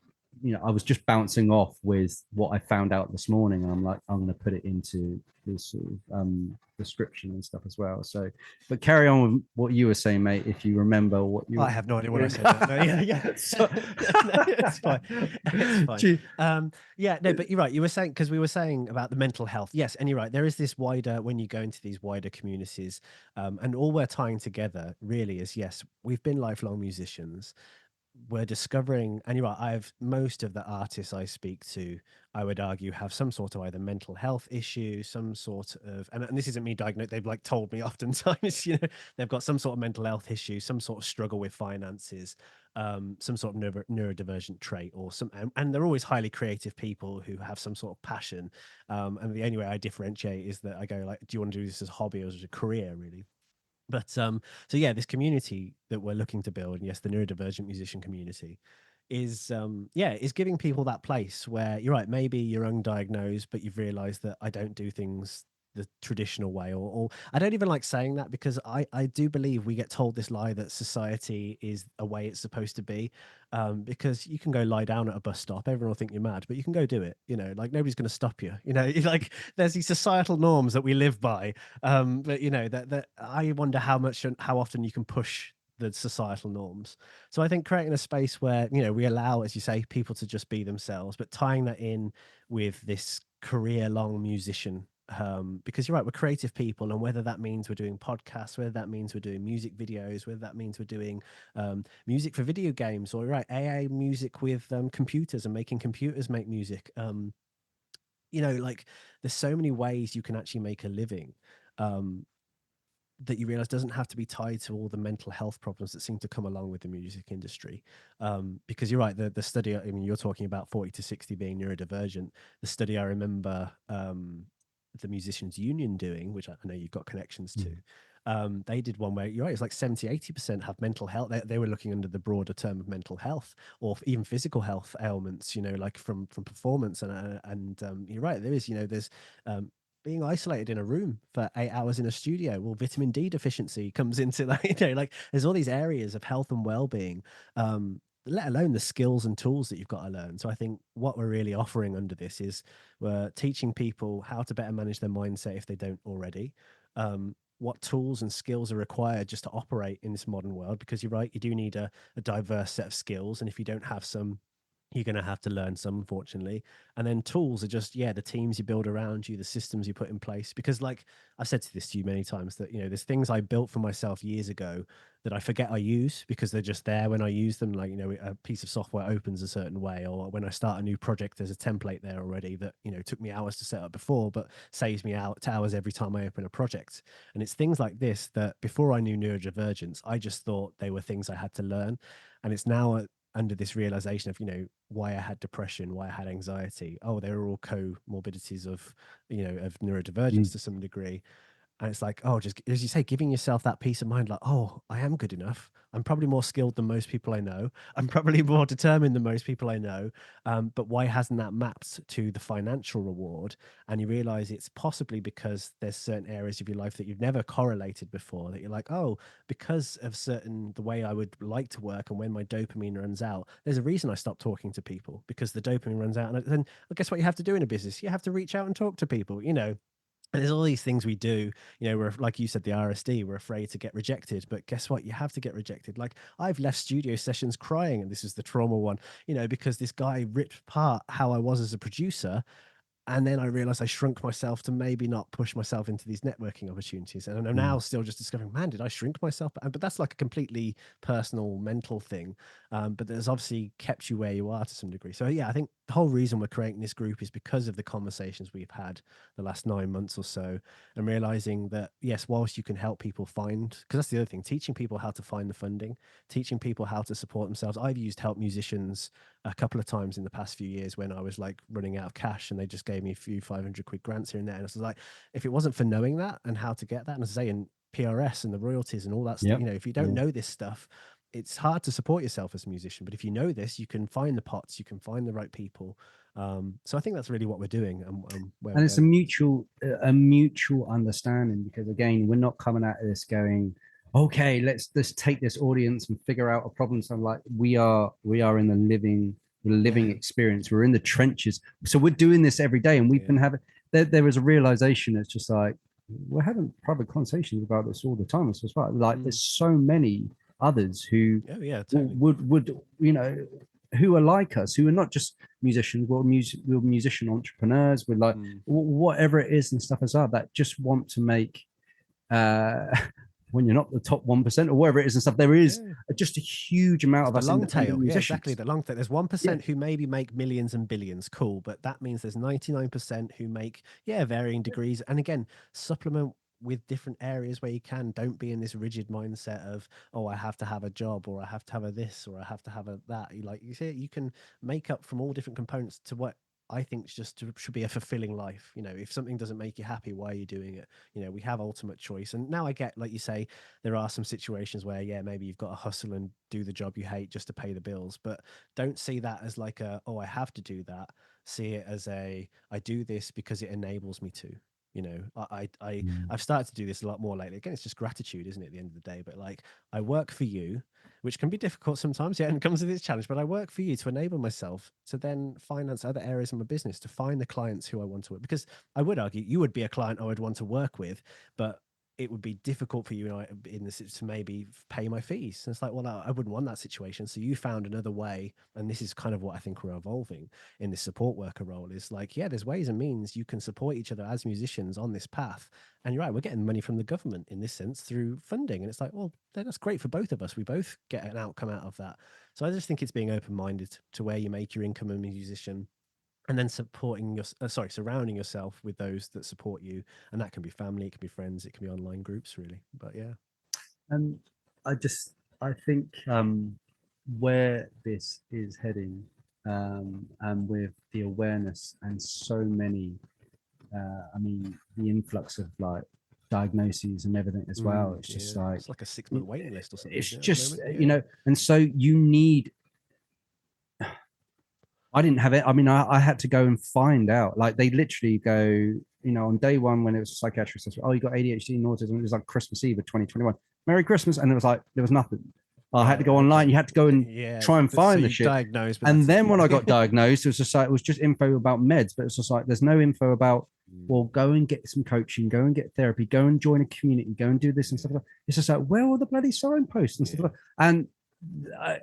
I was just bouncing off with what I found out this morning, and I'm like, I'm going to put it into this sort of description and stuff as well. So, but carry on with what you were saying, mate, if you remember what you I have no idea what I said. No, yeah. So, No, it's fine. It's fine. Yeah, no, but you're right. You were saying, because we were saying about the mental health. Yes, and you're right. There is this wider, when you go into these wider communities, and all we're tying together really is, yes, we've been lifelong musicians. We're discovering, and you're right, most of the artists I speak to, I would argue, have some sort of either mental health issue, some sort of, and this isn't me diagnosed, they've like told me oftentimes, they've got some sort of mental health issue, some sort of struggle with finances, some sort of neurodivergent trait, or and they're always highly creative people who have some sort of passion. And the only way I differentiate is that I go like, do you want to do this as a hobby or as a career, really? But so yeah, this community that we're looking to build, and yes, the neurodivergent musician community is giving people that place where you're right, maybe you're undiagnosed, but you've realized that I don't do things the traditional way, or I don't even like saying that, because I do believe we get told this lie that society is a way it's supposed to be, because you can go lie down at a bus stop, everyone will think you're mad, but you can go do it, like nobody's going to stop you, like there's these societal norms that we live by, but that I wonder how much and how often you can push the societal norms. So I think creating a space where, we allow, as you say, people to just be themselves, but tying that in with this career-long musician, because you're right, we're creative people, and whether that means we're doing podcasts, whether that means we're doing music videos, whether that means we're doing music for video games, or right, AA music with computers and making computers make music. Like there's so many ways you can actually make a living. That you realize doesn't have to be tied to all the mental health problems that seem to come along with the music industry. Because you're right, the study, I mean, you're talking about 40 to 60 being neurodivergent. The study I remember the Musicians Union doing, which I know you've got connections to, They did one where you're right, it's like 70-80% have mental health. They were looking under the broader term of mental health, or even physical health ailments, like from performance. And you're right, there is, there's um, being isolated in a room for 8 hours in a studio. Well, vitamin D deficiency comes into that. Like there's all these areas of health and well-being, let alone the skills and tools that you've got to learn. So I think what we're really offering under this is we're teaching people how to better manage their mindset if they don't already. What tools and skills are required just to operate in this modern world, because you're right, you do need a diverse set of skills, and if you don't have some, you're going to have to learn some, unfortunately. And then tools are just, yeah, the teams you build around you, the systems you put in place. Because like I've said to this to you many times, that there's things I built for myself years ago that I forget I use because they're just there when I use them. Like, a piece of software opens a certain way, or when I start a new project, there's a template there already that took me hours to set up before, but saves me out hours every time I open a project. And it's things like this that before I knew neurodivergence, I just thought they were things I had to learn. And it's now under this realization of why I had depression, why I had anxiety. Oh, they were all comorbidities of of neurodivergence Mm. to some degree. And it's like, oh, just as you say, giving yourself that peace of mind, like, oh, I am good enough. I'm probably more skilled than most people I know. I'm probably more determined than most people I know. But why hasn't that mapped to the financial reward? And you realize it's possibly because there's certain areas of your life that you've never correlated before, that you're like, oh, because of the way I would like to work and when my dopamine runs out, there's a reason I stopped talking to people, because the dopamine runs out. And then, well, guess what you have to do in a business? You have to reach out and talk to people, and there's all these things we do, we're like you said, the RSD, we're afraid to get rejected. But guess what? You have to get rejected. Like I've left studio sessions crying, and this is the trauma one, because this guy ripped apart how I was as a producer, and then I realized I shrunk myself to maybe not push myself into these networking opportunities. And I'm now Mm. still just discovering, man, did I shrink myself? But that's like a completely personal, mental thing. But that's obviously kept you where you are to some degree. So yeah, I think the whole reason we're creating this group is because of the conversations we've had the last 9 months or so, and realizing that yes, whilst you can help people find, because that's the other thing, teaching people how to find the funding, teaching people how to support themselves. I've used help musicians a couple of times in the past few years when I was like running out of cash, and they just gave me a few 500 quid grants here and there. And it's like, if it wasn't for knowing that and how to get that, and as I say, in PRS and the royalties and all that stuff, Yep. if you don't Yeah. know this stuff, it's hard to support yourself as a musician. But if you know this, you can find the pots, you can find the right people. So I think that's really what we're doing, and where we're And it's going. a mutual understanding, because again, we're not coming at this going, okay, let's take this audience and figure out a problem. So like we are in the living Yeah, experience. We're in the trenches. So we're doing this every day, and we've yeah, been having there was a realization. It's just like we're having private conversations about this all the time. It's just like mm. there's so many others who Oh yeah, w- totally. would who are like us, who are not just musicians, we're musician entrepreneurs, we're like Mm. whatever it is and stuff as well, that just want to make uh when you're not the top 1% or whatever it is and stuff, there is Yeah. just a huge amount It's of the us long independent tail. Yeah, exactly. musicians. The long tail. There's Yeah. 1% who maybe make millions and billions. Cool. But that means there's 99% who make, yeah, varying degrees. And again, supplement with different areas where you can. Don't be in this rigid mindset of, oh, I have to have a job, or I have to have a this, or I have to have a that. You see, you can make up from all different components to what I think should be a fulfilling life. If something doesn't make you happy, why are you doing it? We have ultimate choice. And now I get, like you say, there are some situations where, yeah, maybe you've got to hustle and do the job you hate just to pay the bills, but don't see that as like oh, I have to do that. See it as I do this because it enables me to. Mm. I've started to do this a lot more lately. Again, it's just gratitude, isn't it, at the end of the day? But like, I work for you, which can be difficult sometimes, yeah, and comes with its challenge, but I work for you to enable myself to then finance other areas of my business, to find the clients who I want to work. Because I would argue you would be a client I would want to work with, but it would be difficult for you in this to maybe pay my fees. And it's like, well, I wouldn't want that situation. So you found another way. And this is kind of what I think we're evolving in this support worker role, is like, yeah, there's ways and means you can support each other as musicians on this path. And you're right, we're getting money from the government in this sense through funding. And it's like, well, then that's great for both of us. We both get an outcome out of that. So I just think it's being open-minded to where you make your income as a musician, and then surrounding yourself with those that support you. And that can be family, it can be friends, it can be online groups, really. But yeah. And I think where this is heading, and with the awareness and so many, I mean, the influx of like diagnoses and everything as well. It's just Yeah, like it's like a 6-month waiting list or something, it's isn't it, at the just moment? you Yeah. know, and so you need. I didn't have it. I mean, I had to go and find out. Like they literally go, on day one when it was a psychiatric assessment, oh, you got ADHD and autism. It was like Christmas Eve of 2021. Merry Christmas. And it was like, there was nothing. I had to Right. go online. Okay. You had to go and Yeah. try and So find the you shit. diagnosed, but And that's it. then when I Yeah. got diagnosed, it was just info about meds, but it's just like, there's no info about, well, go and get some coaching, go and get therapy, go and join a community, go and do this and stuff like that. It's just like, where are the bloody signposts and stuff like that? And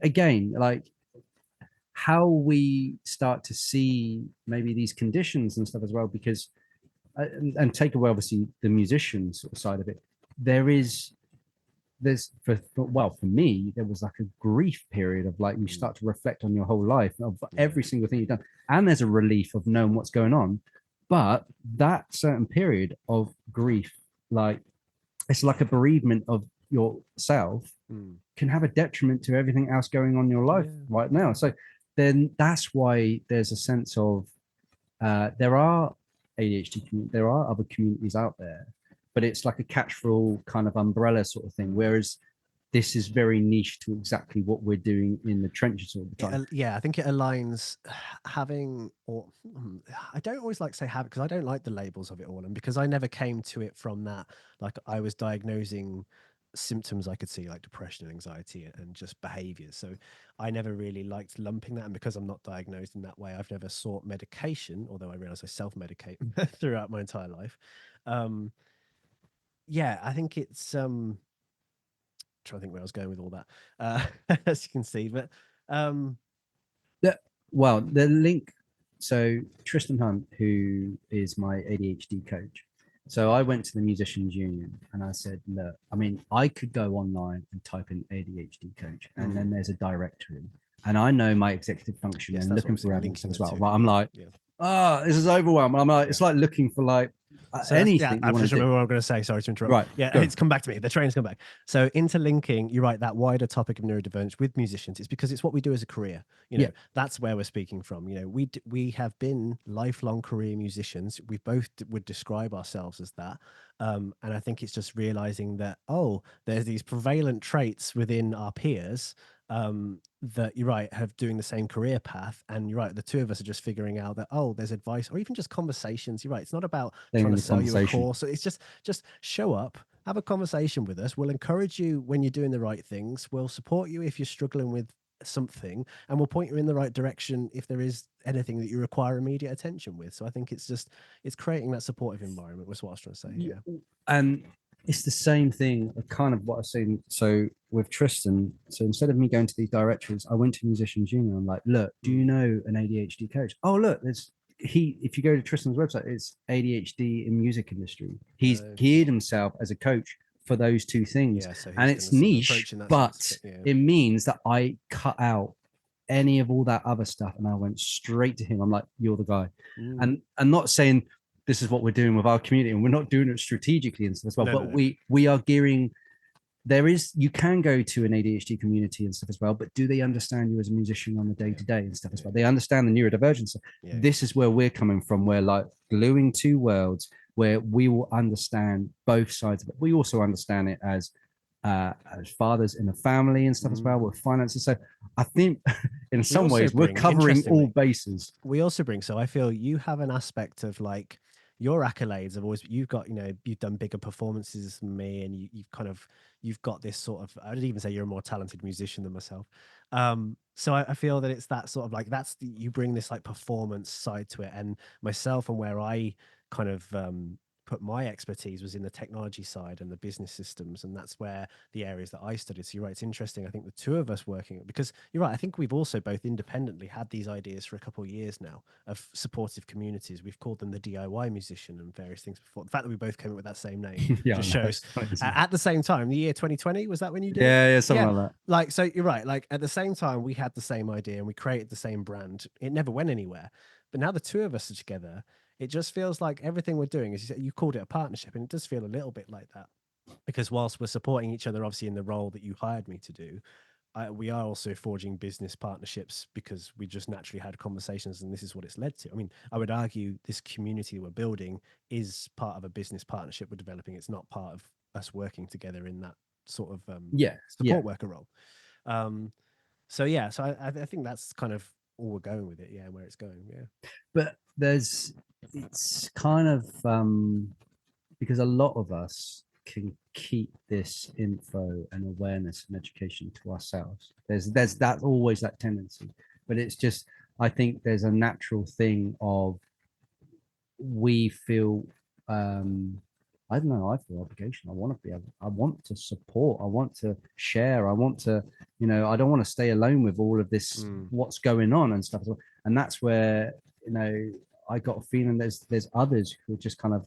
again, like, how we start to see maybe these conditions and stuff as well, because and take away obviously the musician sort of side of it, there is for me there was like a grief period of like you start to reflect on your whole life of every Yeah. single thing you've done, and there's a relief of knowing what's going on, but that certain period of grief, like it's like a bereavement of yourself, Mm. can have a detriment to everything else going on in your life Yeah. right now. So then that's why there's a sense of there are there are other communities out there, but it's like a catch for all kind of umbrella sort of thing. Mm. Whereas this is very niche to exactly what we're doing in the trenches all the time. Yeah, I think it aligns having, or I don't always like to say have, because I don't like the labels of it all, and because I never came to it from that, like I was diagnosing symptoms I could see like depression and anxiety and just behaviors. So I never really liked lumping that, and because I'm not diagnosed in that way, I've never sought medication, although I realize I self-medicate throughout my entire life. Um, yeah, I think it's trying to think where I was going with all that, as you can see, but um Well, the link. So Tristan Hunt, who is my ADHD coach. So I went to the Musicians Union and I said, look, I mean, I could go online and type in ADHD coach, and then there's a directory. And I know my executive function yes, and that's what looking I'm for saying, evidence linking as the well. two. But I'm Yeah, like, yeah, this is overwhelming. I'm like, yeah. it's like looking for like So that's, yeah, anything you I've want just to do. remember what I'm going to say. Sorry to interrupt. Right. Yeah, Go. it's come back to me. The train's come back. So interlinking, you're right, that wider topic of neurodivergence with musicians, it's because it's what we do as a career. Yeah. That's where we're speaking from. We have been lifelong career musicians. We both would describe ourselves as that. And I think it's just realizing that, oh, there's these prevalent traits within our peers, that you're right, have doing the same career path, and you're right, the two of us are just figuring out that, oh, there's advice or even just conversations. You're right, it's not about Staying trying in to the sell you a conversation. course. So it's just show up, have a conversation with us. We'll encourage you when you're doing the right things. We'll support you if you're struggling with something, and we'll point you in the right direction if there is anything that you require immediate attention with. So I think it's creating that supportive environment was what I was trying to say. Yeah. And it's the same thing, kind of what I've seen. So with Tristan, so instead of me going to these directories, I went to Musicians Union. I'm like, look, do you know an ADHD coach? Oh, look, there's if you go to Tristan's website, it's ADHD in music industry. He's geared himself as a coach for those two things. Yeah, so And he's going it's to sort of niche, approach in that but sense. Yeah. it means that I cut out any of all that other stuff and I went straight to him. I'm like, you're the guy. Mm. And not saying this is what we're doing with our community, and we're not doing it strategically and stuff as well, No, no, but no. we are gearing. There is, you can go to an ADHD community and stuff as well, but do they understand you as a musician on the day to day and stuff as well? They understand the neurodivergence. Yeah. This is where we're coming from. We're like gluing two worlds where we will understand both sides of it. We also understand it as fathers in a family and stuff as well with finances. So I think in We some also ways we're bring, covering all interestingly, bases. so I feel you have an aspect of like your accolades have always, you've got, you've done bigger performances than me, and you've got this sort of, I'd even say you're a more talented musician than myself. So I feel that it's that sort of like, you bring this like performance side to it, and myself, and where I kind of put my expertise was in the technology side and the business systems, and that's where the areas that I studied. So you're right, it's interesting. I think the two of us working, because you're right, I think we've also both independently had these ideas for a couple of years now of supportive communities. We've called them the DIY musician and various things before. The fact that we both came up with that same name Yeah, just no, shows. At the same time, the year 2020, was that when you did it? yeah, something Yeah. like that. Like, so you're right, like at the same time we had the same idea and we created the same brand. It never went anywhere, but now the two of us are together, it just feels like everything we're doing is, you called it a partnership, and it does feel a little bit like that, because whilst we're supporting each other obviously in the role that you hired me to do, we are also forging business partnerships because we just naturally had conversations, and this is what it's led to. I mean, I would argue this community we're building is part of a business partnership we're developing. It's not part of us working together in that sort of Yeah, support worker role. So yeah, so I think that's kind of all we're going with it, yeah, and where it's going, yeah. but it's kind of because a lot of us can keep this info and awareness and education to ourselves. There's that always that tendency, but it's just, I think there's a natural thing of, we feel I don't know, I feel obligation. I want to be able, I want to support, I want to share, I want to, I don't want to stay alone with all of this, what's going on and stuff. And that's where, I got a feeling there's others who are just kind of,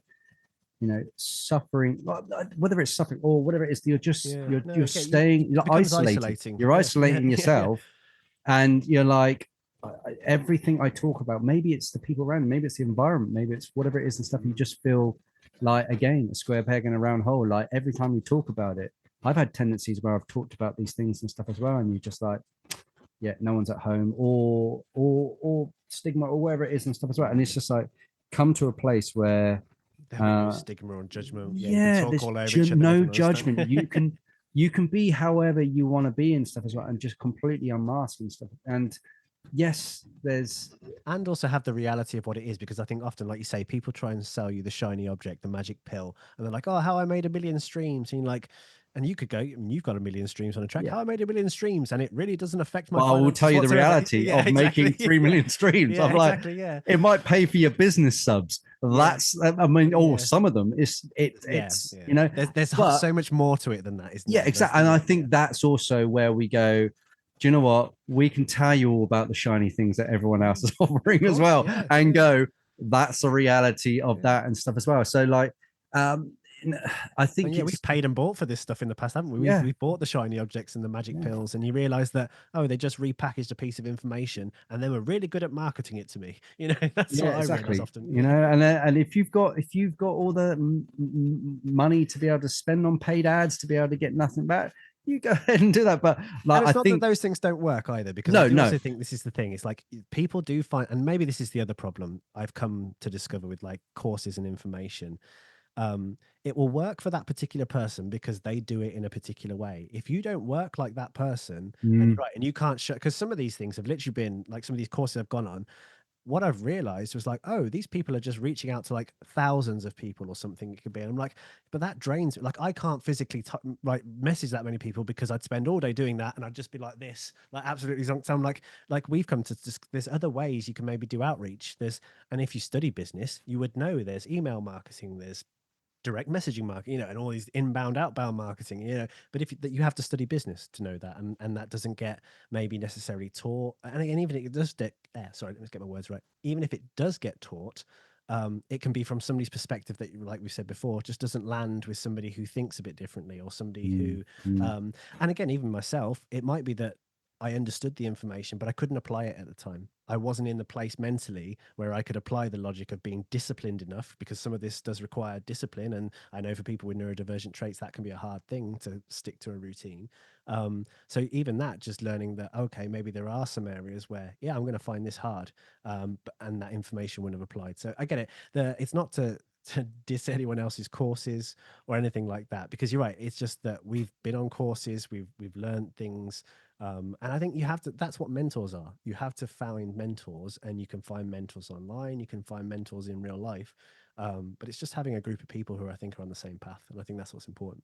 suffering, whether it's suffering or whatever it is, you're staying, you're isolating, you're isolating yourself. And you're like, everything I talk about, maybe it's the people around, maybe it's the environment, maybe it's whatever it is and stuff. You just feel like, again, a square peg in a round hole. Like every time you talk about it, I've had tendencies where I've talked about these things and stuff as well, and you just like, yeah, no one's at home, or stigma or wherever it is and stuff as well. And it's just like, come to a place where stigma or judgment. Yeah, you can talk all over each other, no judgment. You can be however you want to be and stuff as well, and just completely unmask and stuff. And yes, and also have the reality of what it is, because I think often, like you say, people try and sell you the shiny object, the magic pill, and they're like, oh, how I made 1 million streams, and you're like, and you could go, you've got 1 million streams on a track, how I made 1 million streams, and it really doesn't affect my finances. I will tell you the reality of making 3 million streams. I'm like, it might pay for your business subs. That's, I mean, some of them, it's there's so much more to it than that, isn't there? Exactly. And I think that's also where we go, do you know what? We can tell you all about the shiny things that everyone else is offering as well, and go, that's the reality of that and stuff as well. So like, I think we've paid and bought for this stuff in the past, haven't we? We've bought the shiny objects and the magic pills, and you realize that, oh, they just repackaged a piece of information and they were really good at marketing it to me. That's what I realize often. And if you've got all the money to be able to spend on paid ads to be able to get nothing back, you go ahead and do that. But like, I think that those things don't work either, because I also think this is the thing. It's like, people do find, and maybe this is the other problem I've come to discover with like courses and information. It will work for that particular person because they do it in a particular way. If you don't work like that person, and you can't show, because some of these things have literally been like, some of these courses I've gone on, what I've realized was like, oh, these people are just reaching out to like thousands of people or something it could be. And I'm like, but that drains it. Like, I can't physically message that many people, because I'd spend all day doing that, and I'd just be like this, like absolutely zonked. So I'm like we've come to just, there's other ways you can maybe do outreach. And if you study business, you would know there's email marketing, there's direct messaging marketing, and all these inbound, outbound marketing, but if you have to study business to know that, and that doesn't get maybe necessarily taught. And even if it does sorry, let's get my words right. Even if it does get taught, it can be from somebody's perspective that, like we said before, just doesn't land with somebody who thinks a bit differently, or somebody who, and again, even myself, it might be that I understood the information, but I couldn't apply it at the time. I wasn't in the place mentally where I could apply the logic of being disciplined enough, because some of this does require discipline. And I know for people with neurodivergent traits, that can be a hard thing to stick to a routine. So even that, just learning that, okay, maybe there are some areas where, I'm going to find this hard, and that information wouldn't have applied. So I get it. It's not to diss anyone else's courses or anything like that, because you're right. It's just that we've been on courses, we've learned things. And I think you have to, that's what mentors are. You have to find mentors, and you can find mentors online, you can find mentors in real life. But it's just having a group of people who I think are on the same path. And I think that's what's important.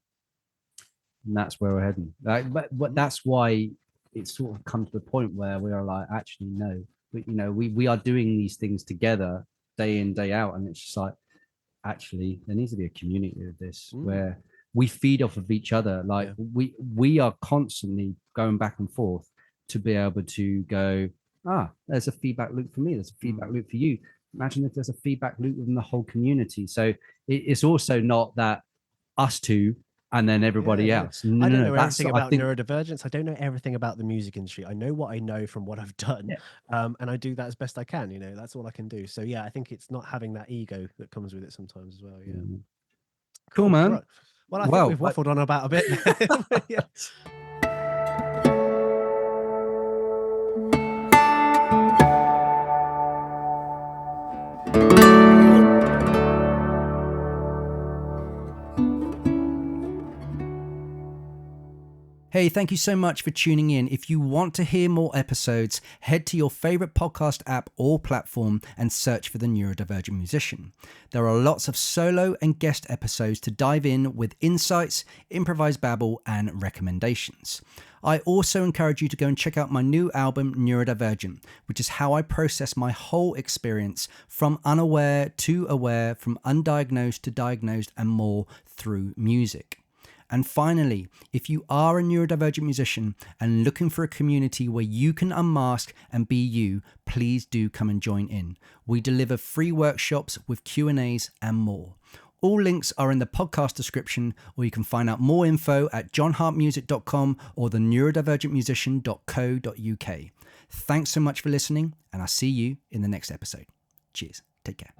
And that's where we're heading. But that's why it's sort of come to the point where we are like, actually, no, we are doing these things together day in, day out. And it's just like, actually, there needs to be a community of this where we feed off of each other. Like we are constantly going back and forth to be able to go, there's a feedback loop for me, there's a feedback loop for you. Imagine if there's a feedback loop within the whole community. So it's also not that us two and then everybody else. I don't know everything about neurodivergence. I don't know everything about the music industry. I know what I know from what I've done, and I do that as best I can. That's all I can do. So I think it's not having that ego that comes with it sometimes as well. Cool, man. Right. Well, I think we've waffled on about a bit. Hey, thank you so much for tuning in. If you want to hear more episodes, head to your favorite podcast app or platform and search for The Neurodivergent Musician. There are lots of solo and guest episodes to dive in with insights, improvised babble, and recommendations. I also encourage you to go and check out my new album, Neurodivergent, which is how I process my whole experience from unaware to aware, from undiagnosed to diagnosed, and more through music. And finally, if you are a neurodivergent musician and looking for a community where you can unmask and be you, please do come and join in. We deliver free workshops with Q&As and more. All links are in the podcast description, or you can find out more info at johnhartmusic.com or theneurodivergentmusician.co.uk. Thanks so much for listening, and I'll see you in the next episode. Cheers. Take care.